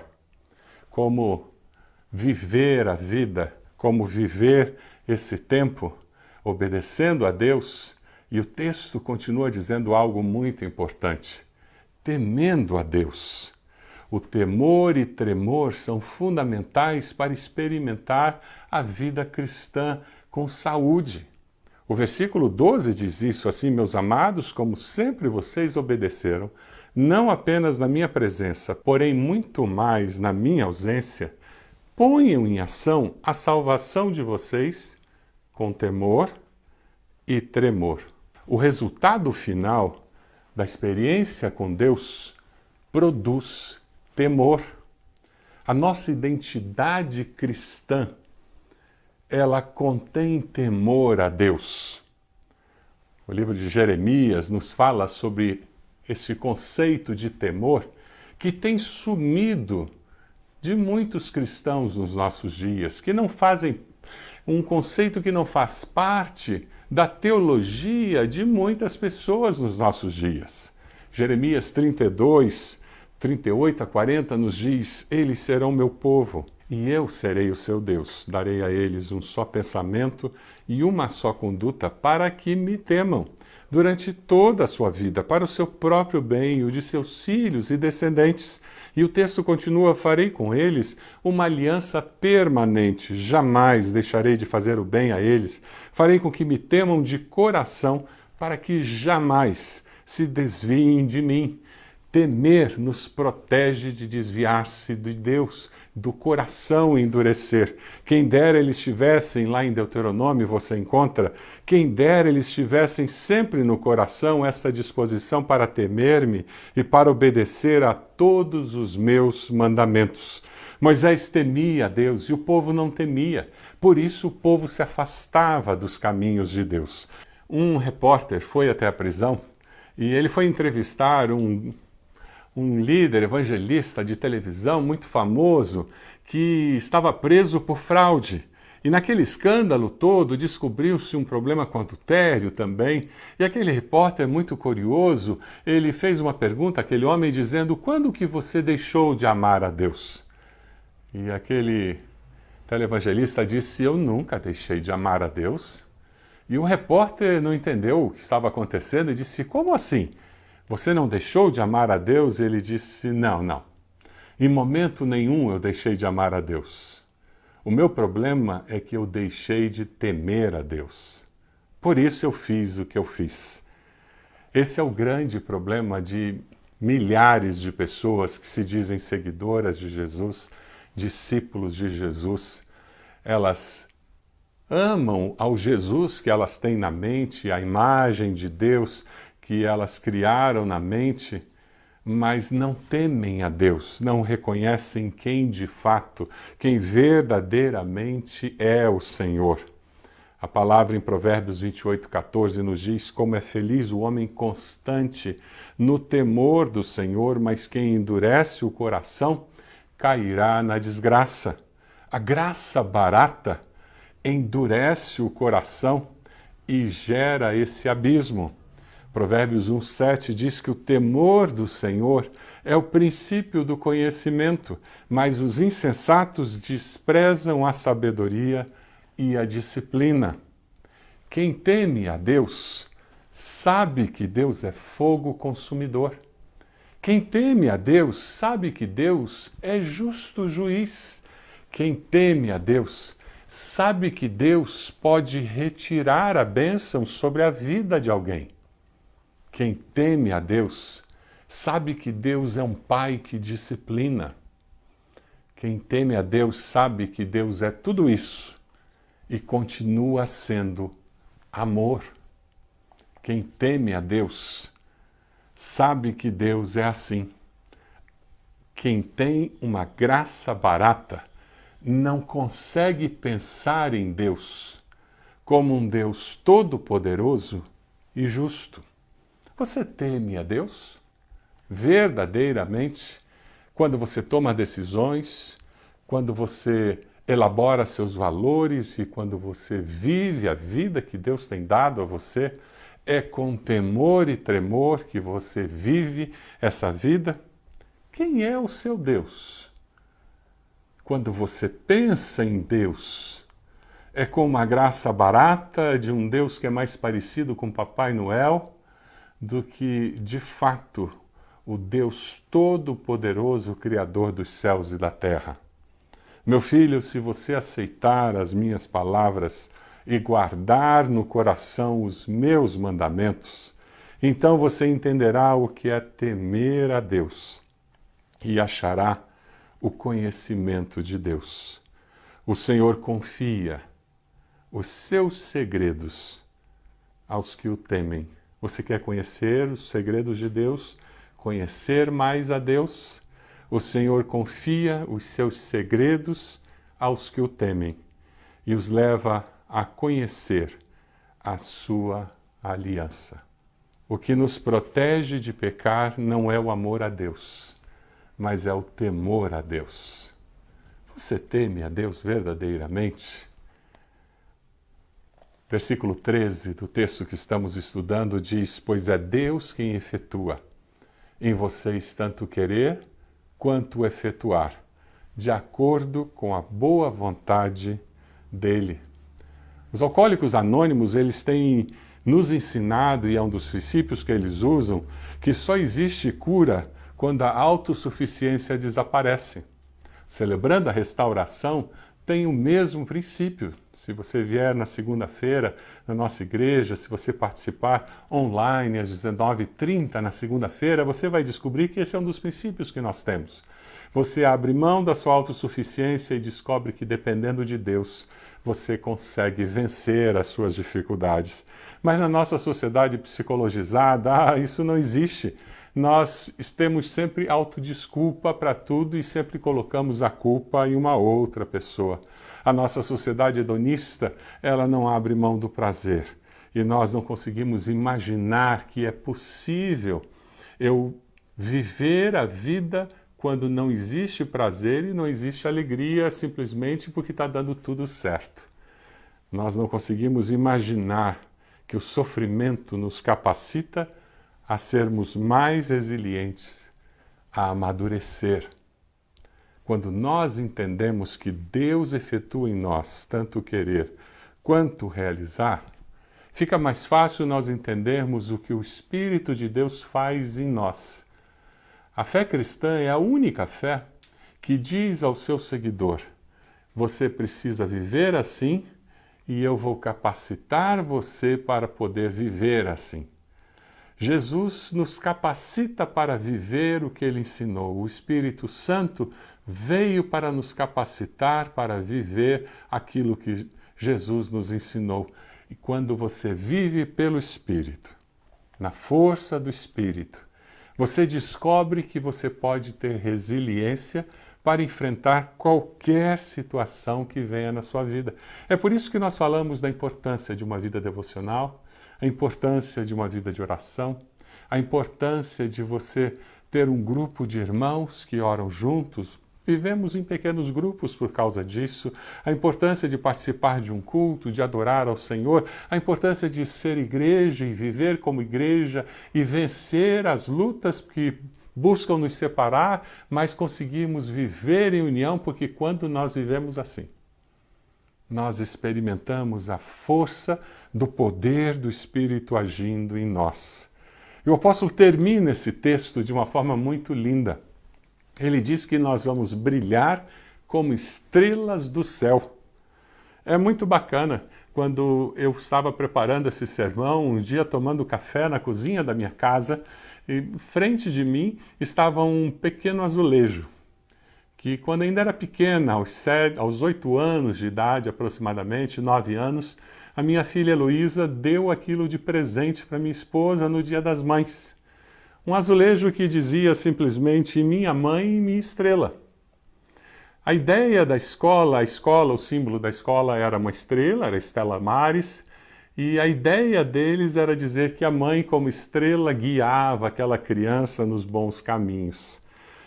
Como viver a vida, como viver esse tempo, obedecendo a Deus. E o texto continua dizendo algo muito importante: temendo a Deus. O temor e tremor são fundamentais para experimentar a vida cristã com saúde. O versículo 12 diz isso assim: meus amados, como sempre vocês obedeceram, não apenas na minha presença, porém muito mais na minha ausência, ponham em ação a salvação de vocês com temor e tremor. O resultado final da experiência com Deus produz temor. A nossa identidade cristã, ela contém temor a Deus. O livro de Jeremias nos fala sobre esse conceito de temor que tem sumido de muitos cristãos nos nossos dias, que não fazem um conceito que não faz parte da teologia de muitas pessoas nos nossos dias. Jeremias 32, 38 a 40 nos diz: eles serão meu povo, e eu serei o seu Deus. Darei a eles um só pensamento e uma só conduta, para que me temam durante toda a sua vida, para o seu próprio bem e o de seus filhos e descendentes. E o texto continua: farei com eles uma aliança permanente, jamais deixarei de fazer o bem a eles. Farei com que me temam de coração, para que jamais se desviem de mim. Temer nos protege de desviar-se de Deus, do coração endurecer. Quem dera eles estivessem, lá em Deuteronômio você encontra, quem dera eles estivessem sempre no coração essa disposição para temer-me e para obedecer a todos os meus mandamentos. Moisés temia a Deus e o povo não temia. Por isso o povo se afastava dos caminhos de Deus. Um repórter foi até a prisão e ele foi entrevistar um líder evangelista de televisão muito famoso que estava preso por fraude. E naquele escândalo todo descobriu-se um problema com adultério também. E aquele repórter, muito curioso, ele fez uma pergunta àquele homem dizendo: quando que você deixou de amar a Deus? E aquele televangelista disse: eu nunca deixei de amar a Deus. E o repórter não entendeu o que estava acontecendo e disse: como assim? Você não deixou de amar a Deus? Ele disse: não. Em momento nenhum eu deixei de amar a Deus. O meu problema é que eu deixei de temer a Deus. Por isso eu fiz o que eu fiz. Esse é o grande problema de milhares de pessoas que se dizem seguidoras de Jesus, discípulos de Jesus. Elas amam ao Jesus que elas têm na mente, a imagem de Deus que elas criaram na mente, mas não temem a Deus, não reconhecem quem de fato, quem verdadeiramente é o Senhor. A palavra em Provérbios 28:14 nos diz: como é feliz o homem constante no temor do Senhor, mas quem endurece o coração cairá na desgraça. A graça barata endurece o coração e gera esse abismo. Provérbios 1:7 diz que o temor do Senhor é o princípio do conhecimento, mas os insensatos desprezam a sabedoria e a disciplina. Quem teme a Deus sabe que Deus é fogo consumidor. Quem teme a Deus sabe que Deus é justo juiz. Quem teme a Deus sabe que Deus pode retirar a bênção sobre a vida de alguém. Quem teme a Deus sabe que Deus é um pai que disciplina. Quem teme a Deus sabe que Deus é tudo isso e continua sendo amor. Quem teme a Deus sabe que Deus é assim. Quem tem uma graça barata não consegue pensar em Deus como um Deus todo-poderoso e justo. Você teme a Deus? Verdadeiramente, quando você toma decisões, quando você elabora seus valores e quando você vive a vida que Deus tem dado a você, é com temor e tremor que você vive essa vida? Quem é o seu Deus? Quando você pensa em Deus, é com uma graça barata de um Deus que é mais parecido com Papai Noel do que, de fato, o Deus Todo-Poderoso, Criador dos céus e da terra. Meu filho, se você aceitar as minhas palavras e guardar no coração os meus mandamentos, então você entenderá o que é temer a Deus e achará o conhecimento de Deus. O Senhor confia os seus segredos aos que o temem. Você quer conhecer os segredos de Deus? Conhecer mais a Deus? O Senhor confia os seus segredos aos que o temem e os leva a conhecer a sua aliança. O que nos protege de pecar não é o amor a Deus, mas é o temor a Deus. Você teme a Deus verdadeiramente? Versículo 13 do texto que estamos estudando diz: pois é Deus quem efetua em vocês tanto querer quanto efetuar, de acordo com a boa vontade dele. Os alcoólicos anônimos, eles têm nos ensinado, e é um dos princípios que eles usam, que só existe cura quando a autossuficiência desaparece. Celebrando a restauração, tem o mesmo princípio. Se você vier na segunda-feira na nossa igreja, se você participar online às 19h30 na segunda-feira, você vai descobrir que esse é um dos princípios que nós temos. Você abre mão da sua autossuficiência e descobre que, dependendo de Deus, você consegue vencer as suas dificuldades. Mas na nossa sociedade psicologizada, isso não existe. Nós temos sempre autodesculpa para tudo e sempre colocamos a culpa em uma outra pessoa. A nossa sociedade hedonista, ela não abre mão do prazer. E nós não conseguimos imaginar que é possível eu viver a vida quando não existe prazer e não existe alegria, simplesmente porque está dando tudo certo. Nós não conseguimos imaginar que o sofrimento nos capacita a sermos mais resilientes, a amadurecer. Quando nós entendemos que Deus efetua em nós tanto querer quanto realizar, fica mais fácil nós entendermos o que o Espírito de Deus faz em nós. A fé cristã é a única fé que diz ao seu seguidor: você precisa viver assim e eu vou capacitar você para poder viver assim. Jesus nos capacita para viver o que ele ensinou. O Espírito Santo veio para nos capacitar para viver aquilo que Jesus nos ensinou. E quando você vive pelo Espírito, na força do Espírito, você descobre que você pode ter resiliência para enfrentar qualquer situação que venha na sua vida. É por isso que nós falamos da importância de uma vida devocional, a importância de uma vida de oração, a importância de você ter um grupo de irmãos que oram juntos. Vivemos em pequenos grupos por causa disso. A importância de participar de um culto, de adorar ao Senhor. A importância de ser igreja e viver como igreja e vencer as lutas que buscam nos separar, mas conseguimos viver em união, porque quando nós vivemos assim, nós experimentamos a força do poder do Espírito agindo em nós. E o apóstolo termina esse texto de uma forma muito linda. Ele diz que nós vamos brilhar como estrelas do céu. É muito bacana. Quando eu estava preparando esse sermão, um dia tomando café na cozinha da minha casa, e frente de mim estava um pequeno azulejo, que quando ainda era pequena, aos 8 anos de idade, aproximadamente, 9 anos, a minha filha Heloísa deu aquilo de presente para minha esposa no Dia das Mães. Um azulejo que dizia simplesmente minha mãe e minha estrela. A ideia da escola, o símbolo da escola era uma estrela, era a Stella Maris, e a ideia deles era dizer que a mãe, como estrela, guiava aquela criança nos bons caminhos.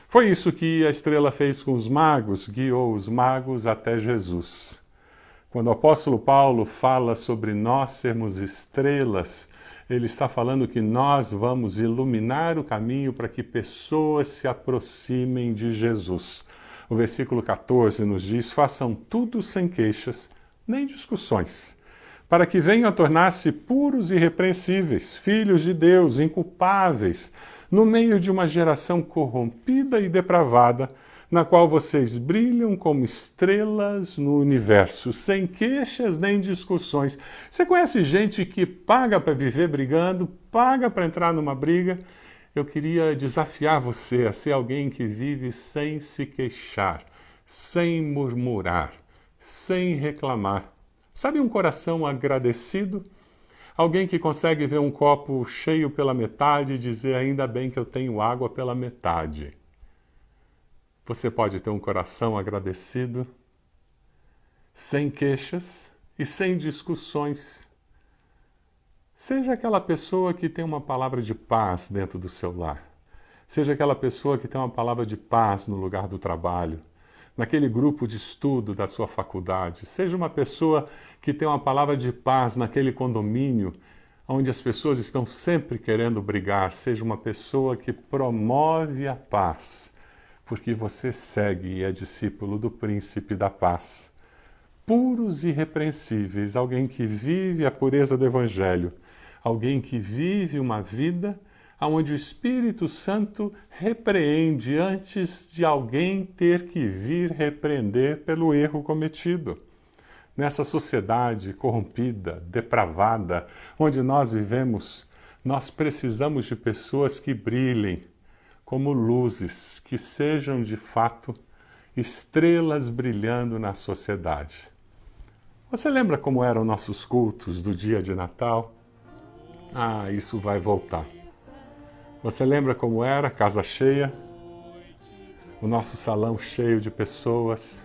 Foi isso que a estrela fez com os magos, guiou os magos até Jesus. Quando o apóstolo Paulo fala sobre nós sermos estrelas, ele está falando que nós vamos iluminar o caminho para que pessoas se aproximem de Jesus. O versículo 14 nos diz, façam tudo sem queixas, nem discussões, para que venham a tornar-se puros e irrepreensíveis, filhos de Deus, inculpáveis, no meio de uma geração corrompida e depravada, na qual vocês brilham como estrelas no universo, sem queixas nem discussões. Você conhece gente que paga para viver brigando, paga para entrar numa briga? Eu queria desafiar você a ser alguém que vive sem se queixar, sem murmurar, sem reclamar. Sabe um coração agradecido? Alguém que consegue ver um copo cheio pela metade e dizer ainda bem que eu tenho água pela metade. Você pode ter um coração agradecido, sem queixas e sem discussões. Seja aquela pessoa que tem uma palavra de paz dentro do seu lar. Seja aquela pessoa que tem uma palavra de paz no lugar do trabalho, naquele grupo de estudo da sua faculdade. Seja uma pessoa que tem uma palavra de paz naquele condomínio onde as pessoas estão sempre querendo brigar. Seja uma pessoa que promove a paz, porque você segue e é discípulo do Príncipe da Paz. Puros e irrepreensíveis, alguém que vive a pureza do Evangelho, alguém que vive uma vida onde o Espírito Santo repreende antes de alguém ter que vir repreender pelo erro cometido. Nessa sociedade corrompida, depravada, onde nós vivemos, nós precisamos de pessoas que brilhem como luzes, que sejam de fato estrelas brilhando na sociedade. Você lembra como eram nossos cultos do dia de Natal? Ah, isso vai voltar. Você lembra como era? Casa cheia, o nosso salão cheio de pessoas.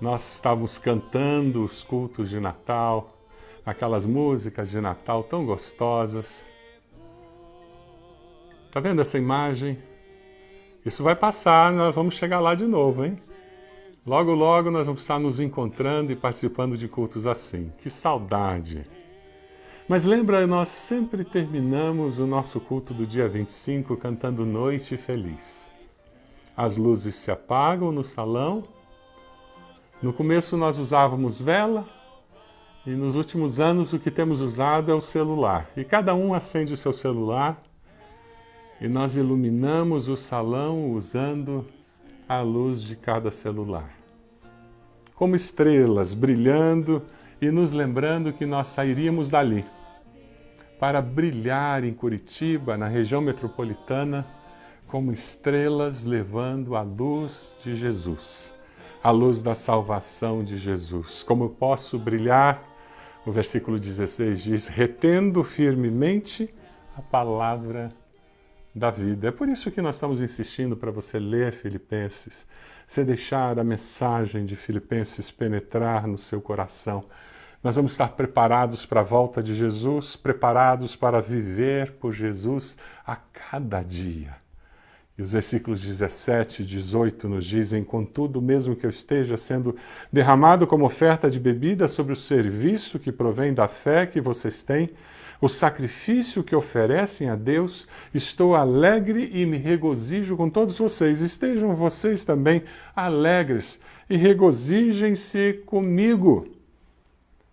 Nós estávamos cantando os cultos de Natal, aquelas músicas de Natal tão gostosas. Está vendo essa imagem? Isso vai passar, nós vamos chegar lá de novo, hein? Logo, logo nós vamos estar nos encontrando e participando de cultos assim. Que saudade! Mas lembra, nós sempre terminamos o nosso culto do dia 25 cantando Noite Feliz. As luzes se apagam no salão. No começo nós usávamos vela e nos últimos anos o que temos usado é o celular. E cada um acende o seu celular e nós iluminamos o salão usando a luz de cada celular. Como estrelas brilhando e nos lembrando que nós sairíamos dali para brilhar em Curitiba, na região metropolitana, como estrelas levando a luz de Jesus, a luz da salvação de Jesus. Como eu posso brilhar? O versículo 16 diz, retendo firmemente a palavra da vida. É por isso que nós estamos insistindo para você ler Filipenses, você deixar a mensagem de Filipenses penetrar no seu coração. Nós vamos estar preparados para a volta de Jesus, preparados para viver por Jesus a cada dia. E os versículos 17 e 18 nos dizem, contudo, mesmo que eu esteja sendo derramado como oferta de bebida sobre o serviço que provém da fé que vocês têm, o sacrifício que oferecem a Deus, estou alegre e me regozijo com todos vocês. Estejam vocês também alegres e regozijem-se comigo.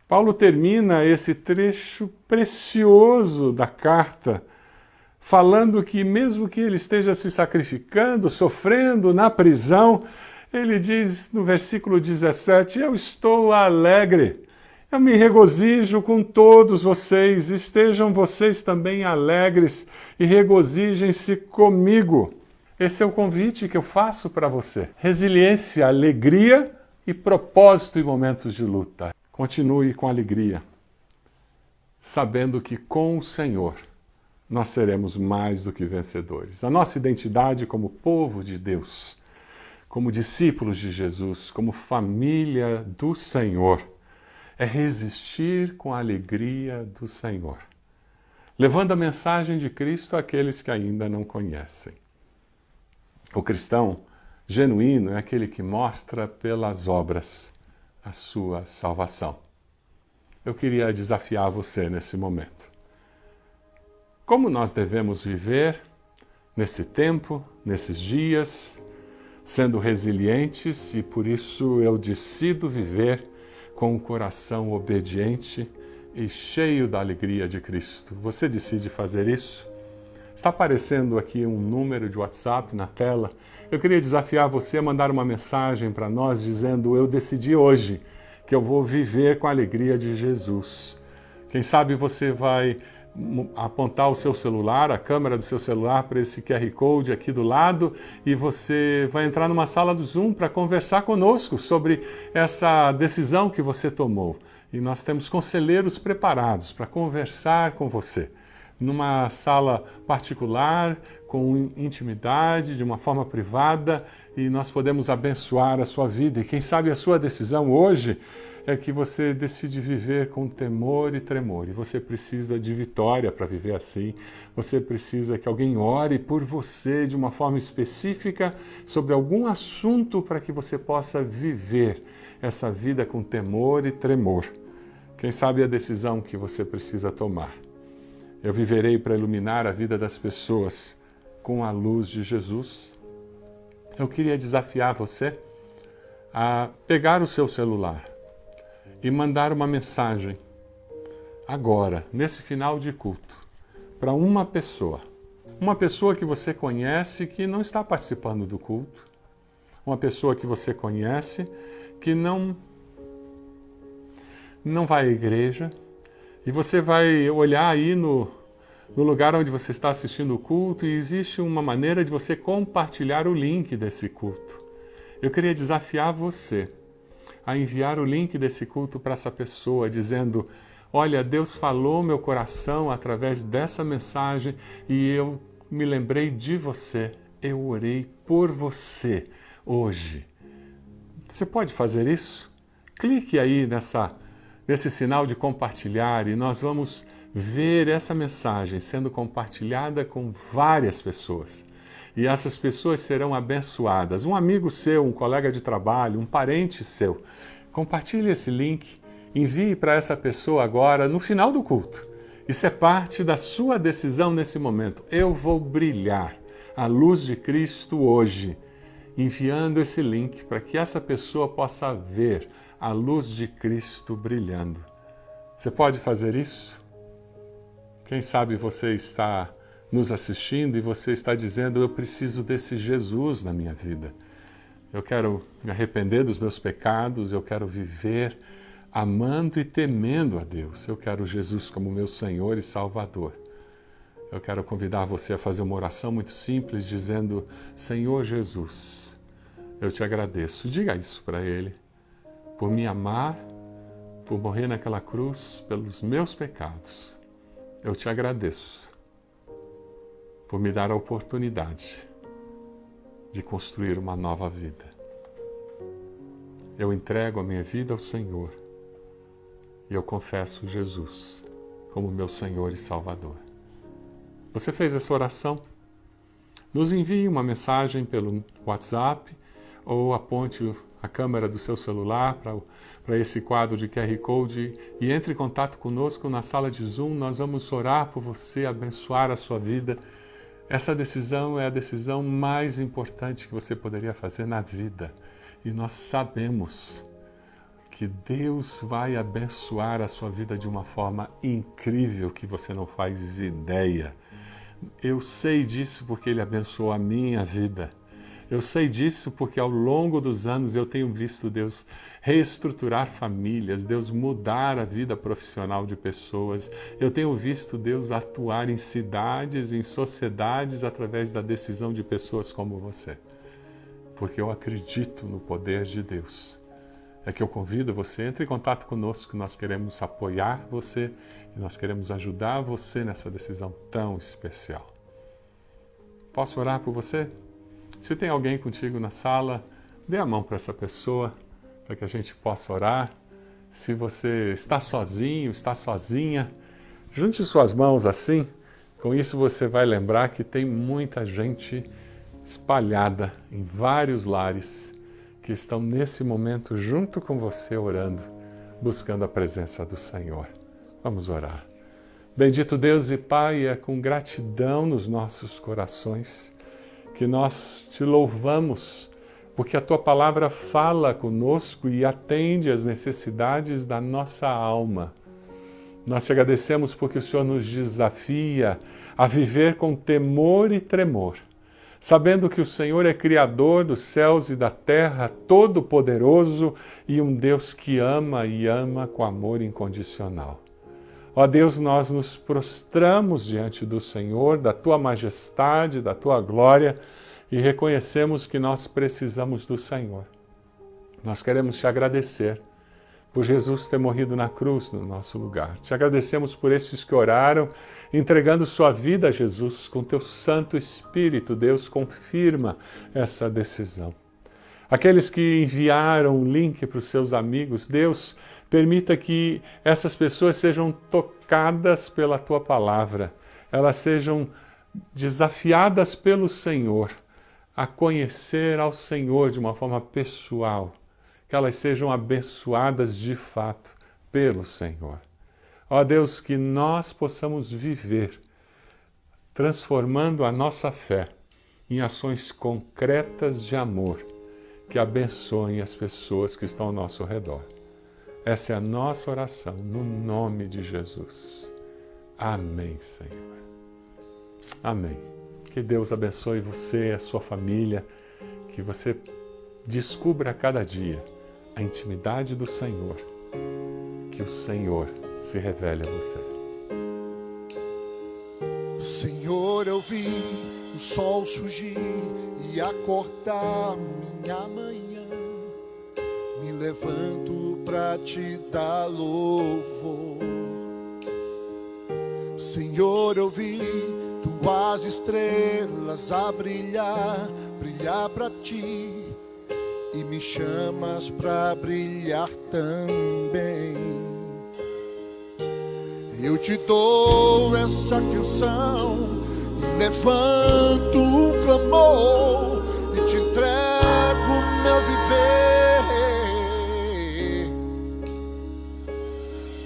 Paulo termina esse trecho precioso da carta falando que mesmo que ele esteja se sacrificando, sofrendo na prisão, Ele diz no versículo 17, eu estou alegre, eu me regozijo com todos vocês, estejam vocês também alegres e regozijem-se comigo. Esse é o convite que eu faço para você. Resiliência, alegria e propósito em momentos de luta. Continue com alegria, sabendo que com o Senhor nós seremos mais do que vencedores. A nossa identidade como povo de Deus, como discípulos de Jesus, como família do Senhor, é resistir com a alegria do Senhor, levando a mensagem de Cristo àqueles que ainda não conhecem. O cristão genuíno é aquele que mostra pelas obras a sua salvação. Eu queria desafiar você nesse momento. Como nós devemos viver nesse tempo, nesses dias, sendo resilientes, e por isso eu decido viver com um coração obediente e cheio da alegria de Cristo. Você decide fazer isso? Está aparecendo aqui um número de WhatsApp na tela. Eu queria desafiar você a mandar uma mensagem para nós dizendo: eu decidi hoje que eu vou viver com a alegria de Jesus. Quem sabe você vai apontar o seu celular, a câmera do seu celular para esse QR Code aqui do lado e você vai entrar numa sala do Zoom para conversar conosco sobre essa decisão que você tomou. E nós temos conselheiros preparados para conversar com você numa sala particular, com intimidade, de uma forma privada, e nós podemos abençoar a sua vida. E quem sabe a sua decisão hoje é que você decide viver com temor e tremor. E você precisa de vitória para viver assim. Você precisa que alguém ore por você de uma forma específica sobre algum assunto para que você possa viver essa vida com temor e tremor. Quem sabe a decisão que você precisa tomar. Eu viverei para iluminar a vida das pessoas com a luz de Jesus. Eu queria desafiar você a pegar o seu celular e mandar uma mensagem agora, nesse final de culto, para uma pessoa que você conhece que não está participando do culto, uma pessoa que você conhece que não vai à igreja, e você vai olhar aí no lugar onde você está assistindo o culto e existe uma maneira de você compartilhar o link desse culto. Eu queria desafiar você a enviar o link desse culto para essa pessoa, dizendo: olha, Deus falou meu coração através dessa mensagem e eu me lembrei de você, eu orei por você hoje. Você pode fazer isso? Clique aí nesse sinal de compartilhar e nós vamos ver essa mensagem sendo compartilhada com várias pessoas. E essas pessoas serão abençoadas. Um amigo seu, um colega de trabalho, um parente seu. Compartilhe esse link, envie para essa pessoa agora, no final do culto. Isso é parte da sua decisão nesse momento. Eu vou brilhar a luz de Cristo hoje, enviando esse link para que essa pessoa possa ver a luz de Cristo brilhando. Você pode fazer isso? Quem sabe você está nos assistindo e você está dizendo: eu preciso desse Jesus na minha vida. Eu quero me arrepender dos meus pecados, eu quero viver amando e temendo a Deus. Eu quero Jesus como meu Senhor e Salvador. Eu quero convidar você a fazer uma oração muito simples, dizendo: Senhor Jesus, eu te agradeço. Diga isso para Ele, por me amar, por morrer naquela cruz pelos meus pecados. Eu te agradeço por me dar a oportunidade de construir uma nova vida. Eu entrego a minha vida ao Senhor e eu confesso Jesus como meu Senhor e Salvador. Você fez essa oração? Nos envie uma mensagem pelo WhatsApp ou aponte a câmera do seu celular para esse quadro de QR Code e entre em contato conosco na sala de Zoom. Nós vamos orar por você, abençoar a sua vida. Essa decisão é a decisão mais importante que você poderia fazer na vida. E nós sabemos que Deus vai abençoar a sua vida de uma forma incrível que você não faz ideia. Eu sei disso porque Ele abençoou a minha vida. Eu sei disso porque ao longo dos anos eu tenho visto Deus reestruturar famílias, Deus mudar a vida profissional de pessoas. Eu tenho visto Deus atuar em cidades, em sociedades, através da decisão de pessoas como você. Porque eu acredito no poder de Deus. É que eu convido você, entre em contato conosco, nós queremos apoiar você e nós queremos ajudar você nessa decisão tão especial. Posso orar por você? Se tem alguém contigo na sala, dê a mão para essa pessoa, para que a gente possa orar. Se você está sozinho, está sozinha, junte suas mãos assim. Com isso você vai lembrar que tem muita gente espalhada em vários lares que estão nesse momento junto com você orando, buscando a presença do Senhor. Vamos orar. Bendito Deus e Pai, é com gratidão nos nossos corações que nós te louvamos, porque a Tua palavra fala conosco e atende às necessidades da nossa alma. Nós te agradecemos porque o Senhor nos desafia a viver com temor e tremor, sabendo que o Senhor é Criador dos céus e da terra, todo-poderoso e um Deus que ama e ama com amor incondicional. Ó Deus, nós nos prostramos diante do Senhor, da Tua majestade, da Tua glória e reconhecemos que nós precisamos do Senhor. Nós queremos te agradecer por Jesus ter morrido na cruz no nosso lugar. Te agradecemos por esses que oraram, entregando sua vida a Jesus com Teu Santo Espírito. Deus, confirma essa decisão. Aqueles que enviaram o link para os seus amigos, Deus, permita que essas pessoas sejam tocadas pela Tua palavra, elas sejam desafiadas pelo Senhor a conhecer ao Senhor de uma forma pessoal, que elas sejam abençoadas de fato pelo Senhor. Ó Deus, que nós possamos viver transformando a nossa fé em ações concretas de amor que abençoem as pessoas que estão ao nosso redor. Essa é a nossa oração, no nome de Jesus. Amém, Senhor. Amém. Que Deus abençoe você, a sua família, que você descubra a cada dia a intimidade do Senhor, que o Senhor se revele a você. Senhor, eu vi o sol surgir e acordar minha manhã. Me levanto pra te dar louvor. Senhor, eu vi tuas estrelas a brilhar, brilhar pra ti. E me chamas pra brilhar também. Eu te dou essa canção e levanto um clamor e te entrego meu viver.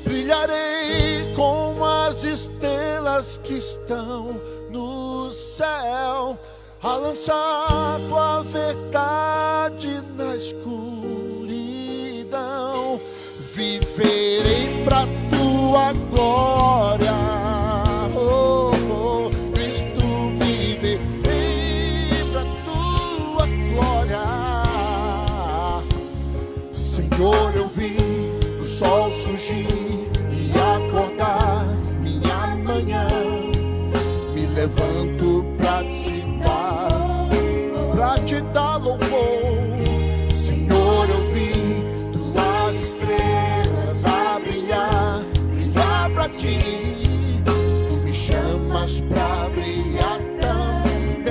Brilharei com as estrelas que estão no céu, a lançar tua verdade na escuridão. Viverei pra tua glória, oh, oh, Cristo, viverei pra tua glória. Senhor, eu vi o sol surgir e acordar minha manhã. Me levanto pra te dar louvor. Senhor, eu vi tuas estrelas a brilhar, brilhar pra ti. Tu me chamas pra brilhar também.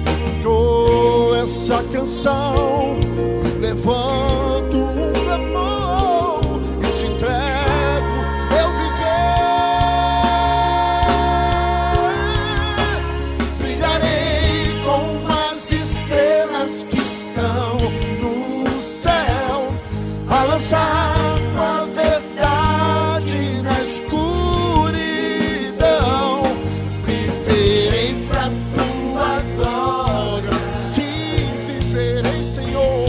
Eu te dou essa canção, eu levanto um clamor e te entrego meu viver. Lançar a verdade na escuridão. Viverei pra tua glória. Sim, viverei, Senhor.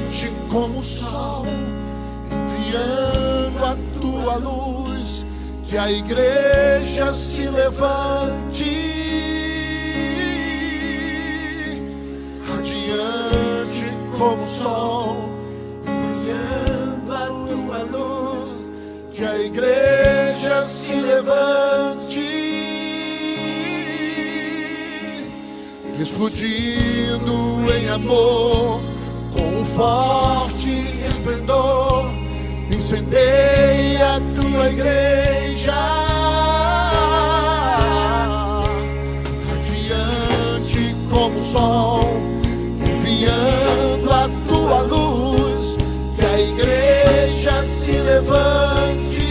Radiante como o sol, enviando a tua luz, que a igreja se levante. Radiante como o sol, brilhando a tua luz, que a igreja se levante, explodindo em amor, com um forte esplendor, incendeia a tua igreja. Radiante como o sol, enviando a tua luz, que a igreja se levante.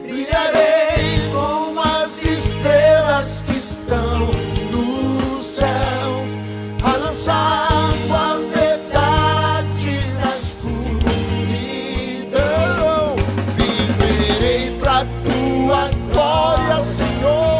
Brilharei com as estrelas que estão no céu, a lançar tua verdade na escuridão. Viverei pra tua glória, Senhor.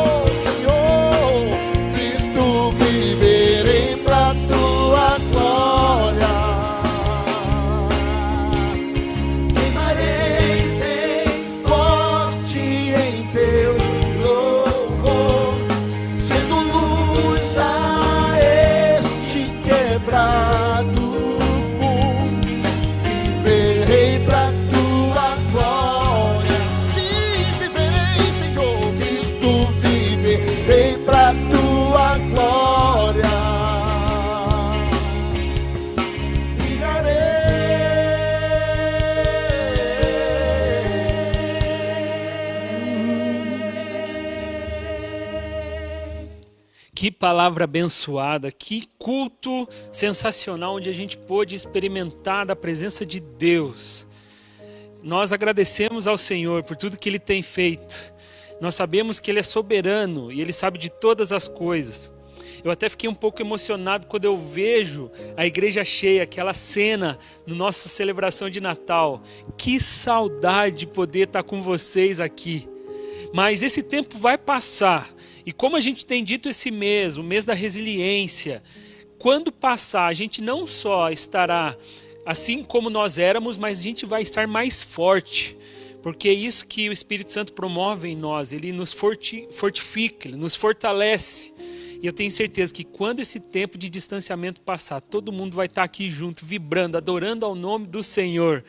Que palavra abençoada, que culto sensacional, onde a gente pôde experimentar da presença de Deus. Nós agradecemos ao Senhor por tudo que Ele tem feito. Nós sabemos que Ele é soberano e Ele sabe de todas as coisas. Eu até fiquei um pouco emocionado quando eu vejo a igreja cheia, aquela cena no nossa celebração de Natal. Que saudade de poder estar com vocês aqui. Mas esse tempo vai passar. E como a gente tem dito esse mês, o mês da resiliência, quando passar, a gente não só estará assim como nós éramos, mas a gente vai estar mais forte. Porque é isso que o Espírito Santo promove em nós, ele nos fortifica, ele nos fortalece. E eu tenho certeza que quando esse tempo de distanciamento passar, todo mundo vai estar aqui junto, vibrando, adorando ao nome do Senhor.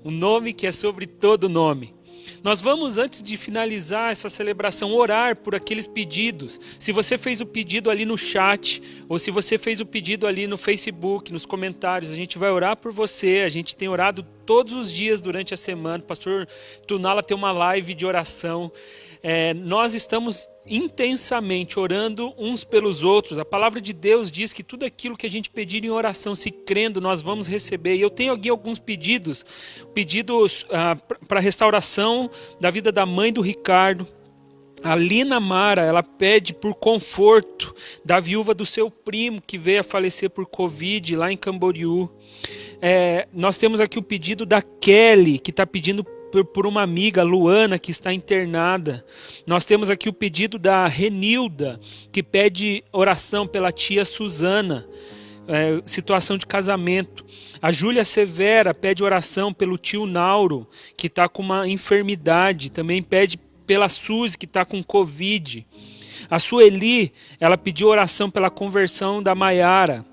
O nome que é sobre todo nome. Nós vamos, antes de finalizar essa celebração, orar por aqueles pedidos. Se você fez o pedido ali no chat, ou se você fez o pedido ali no Facebook, nos comentários, a gente vai orar por você. A gente tem orado todos os dias durante a semana. O pastor Tunala tem uma live de oração. Nós estamos intensamente orando uns pelos outros. A palavra de Deus diz que tudo aquilo que a gente pedir em oração, se crendo, nós vamos receber. E eu tenho aqui alguns pedidos para restauração da vida da mãe do Ricardo. A Lina Mara, ela pede por conforto da viúva do seu primo que veio a falecer por Covid lá em Camboriú. Nós temos aqui o pedido da Kelly, que está pedindo por uma amiga, Luana, que está internada. Nós temos aqui o pedido da Renilda, que pede oração pela tia Suzana, situação de casamento. A Júlia Severa pede oração pelo tio Nauro, que está com uma enfermidade. Também pede pela Suzy, que está com Covid. A Sueli, ela pediu oração pela conversão da Maiara.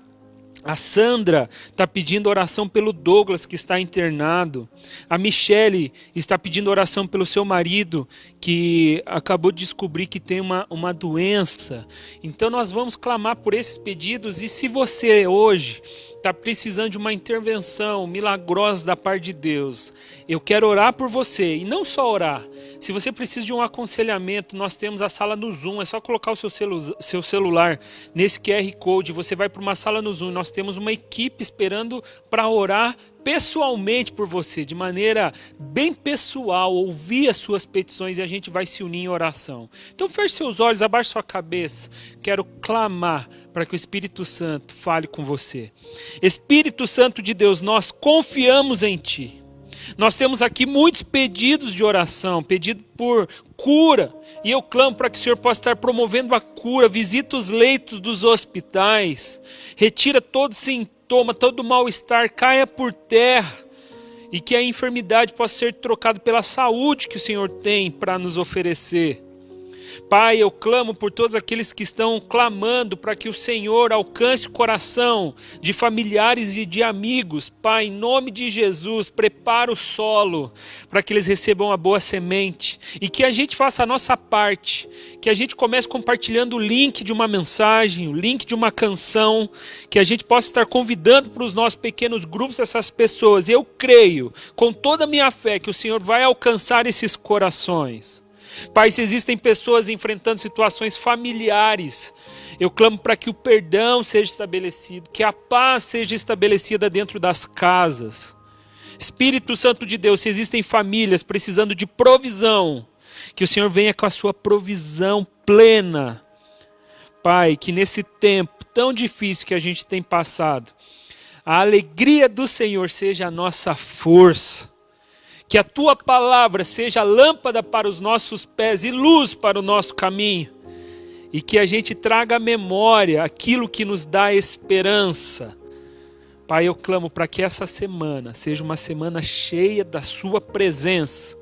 A Sandra está pedindo oração pelo Douglas, que está internado. A Michele está pedindo oração pelo seu marido, que acabou de descobrir que tem uma doença. Então nós vamos clamar por esses pedidos. E se você hoje está precisando de uma intervenção milagrosa da parte de Deus, eu quero orar por você. E não só orar. Se você precisa de um aconselhamento, nós temos a sala no Zoom. É só colocar o seu celular nesse QR Code. Você vai para uma sala no Zoom. Nós temos uma equipe esperando para orar pessoalmente por você, de maneira bem pessoal, ouvir as suas petições e a gente vai se unir em oração. Então feche seus olhos, abaixe sua cabeça. Quero clamar para que o Espírito Santo fale com você. Espírito Santo de Deus, nós confiamos em Ti. Nós temos aqui muitos pedidos de oração, pedido por cura. E eu clamo para que o Senhor possa estar promovendo a cura. Visita os leitos dos hospitais. Retira todo sintoma, todo mal-estar, caia por terra. E que a enfermidade possa ser trocada pela saúde que o Senhor tem para nos oferecer. Pai, eu clamo por todos aqueles que estão clamando para que o Senhor alcance o coração de familiares e de amigos. Pai, em nome de Jesus, prepara o solo para que eles recebam a boa semente e que a gente faça a nossa parte, que a gente comece compartilhando o link de uma mensagem, o link de uma canção, que a gente possa estar convidando para os nossos pequenos grupos essas pessoas. Eu creio, com toda a minha fé, que o Senhor vai alcançar esses corações. Pai, se existem pessoas enfrentando situações familiares, eu clamo para que o perdão seja estabelecido, que a paz seja estabelecida dentro das casas. Espírito Santo de Deus, se existem famílias precisando de provisão, que o Senhor venha com a sua provisão plena. Pai, que nesse tempo tão difícil que a gente tem passado, a alegria do Senhor seja a nossa força. Que a Tua palavra seja lâmpada para os nossos pés e luz para o nosso caminho. E que a gente traga à memória aquilo que nos dá esperança. Pai, eu clamo para que essa semana seja uma semana cheia da Sua presença.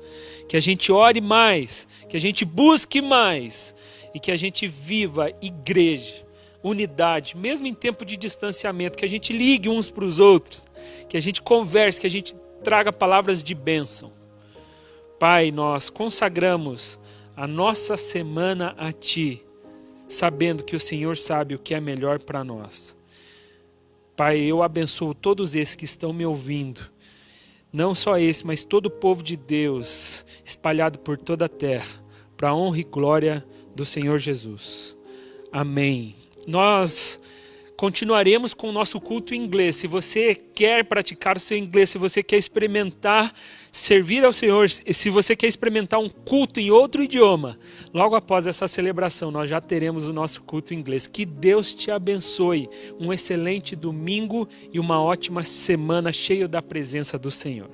Que a gente ore mais, que a gente busque mais. E que a gente viva igreja, unidade, mesmo em tempo de distanciamento. Que a gente ligue uns para os outros. Que a gente converse, que a gente traga palavras de bênção. Pai, nós consagramos a nossa semana a Ti, sabendo que o Senhor sabe o que é melhor para nós. Pai, eu abençoo todos esses que estão me ouvindo, não só esse, mas todo o povo de Deus, espalhado por toda a terra, para a honra e glória do Senhor Jesus. Amém. Nós continuaremos com o nosso culto em inglês. Se você quer praticar o seu inglês, se você quer experimentar servir ao Senhor, se você quer experimentar um culto em outro idioma, logo após essa celebração, nós já teremos o nosso culto em inglês. Que Deus te abençoe. Um excelente domingo e uma ótima semana cheia da presença do Senhor.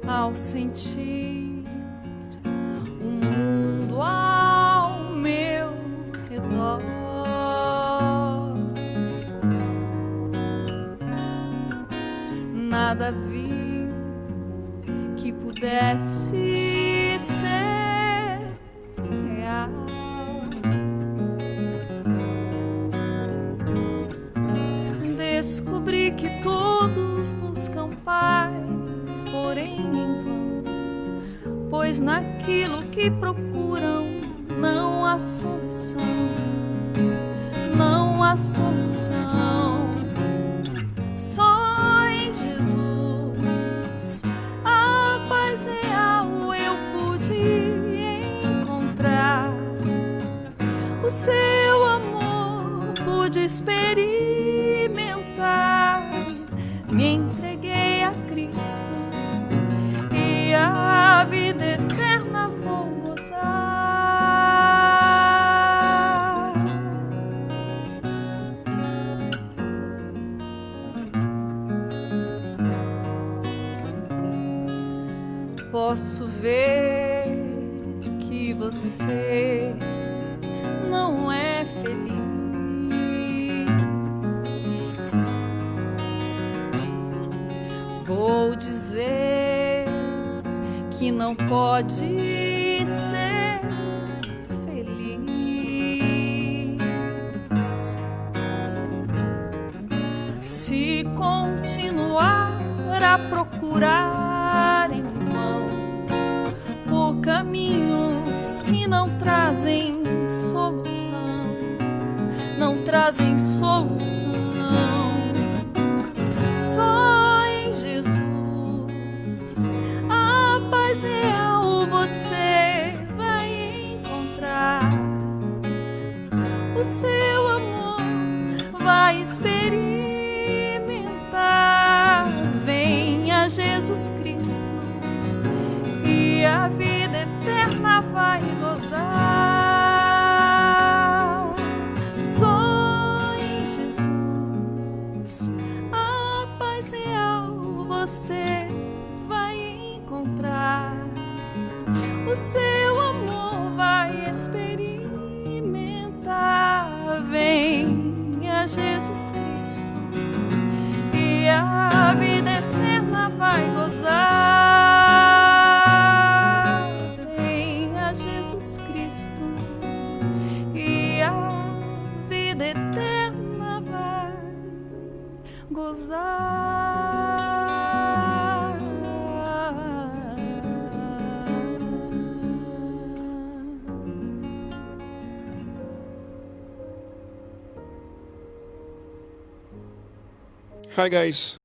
Ao sentir o mundo ao meu redor, nada vi que pudesse ser real. Descobri que todos buscam paz, porém em vão, pois naquilo que procuram não há solução, não há solução. Só em Jesus a paz real eu pude encontrar, o seu amor pude experimentar. Me entreguei a Cristo e a vida eterna vou gozar. Posso ver que você não é feliz. Vou dizer que não pode ser feliz se continuar a procurar em vão por caminhos que não trazem solução, não trazem solução. Só em Jesus a paz real você vai encontrar, o seu amor vai experimentar. Venha Jesus Cristo e a vida eterna vai gozar. Só real você vai encontrar. O seu amor vai experimentar. Venha Jesus Cristo e a vida eterna vai gozar. Venha Jesus Cristo e a vida eterna vai gozar. Hi guys,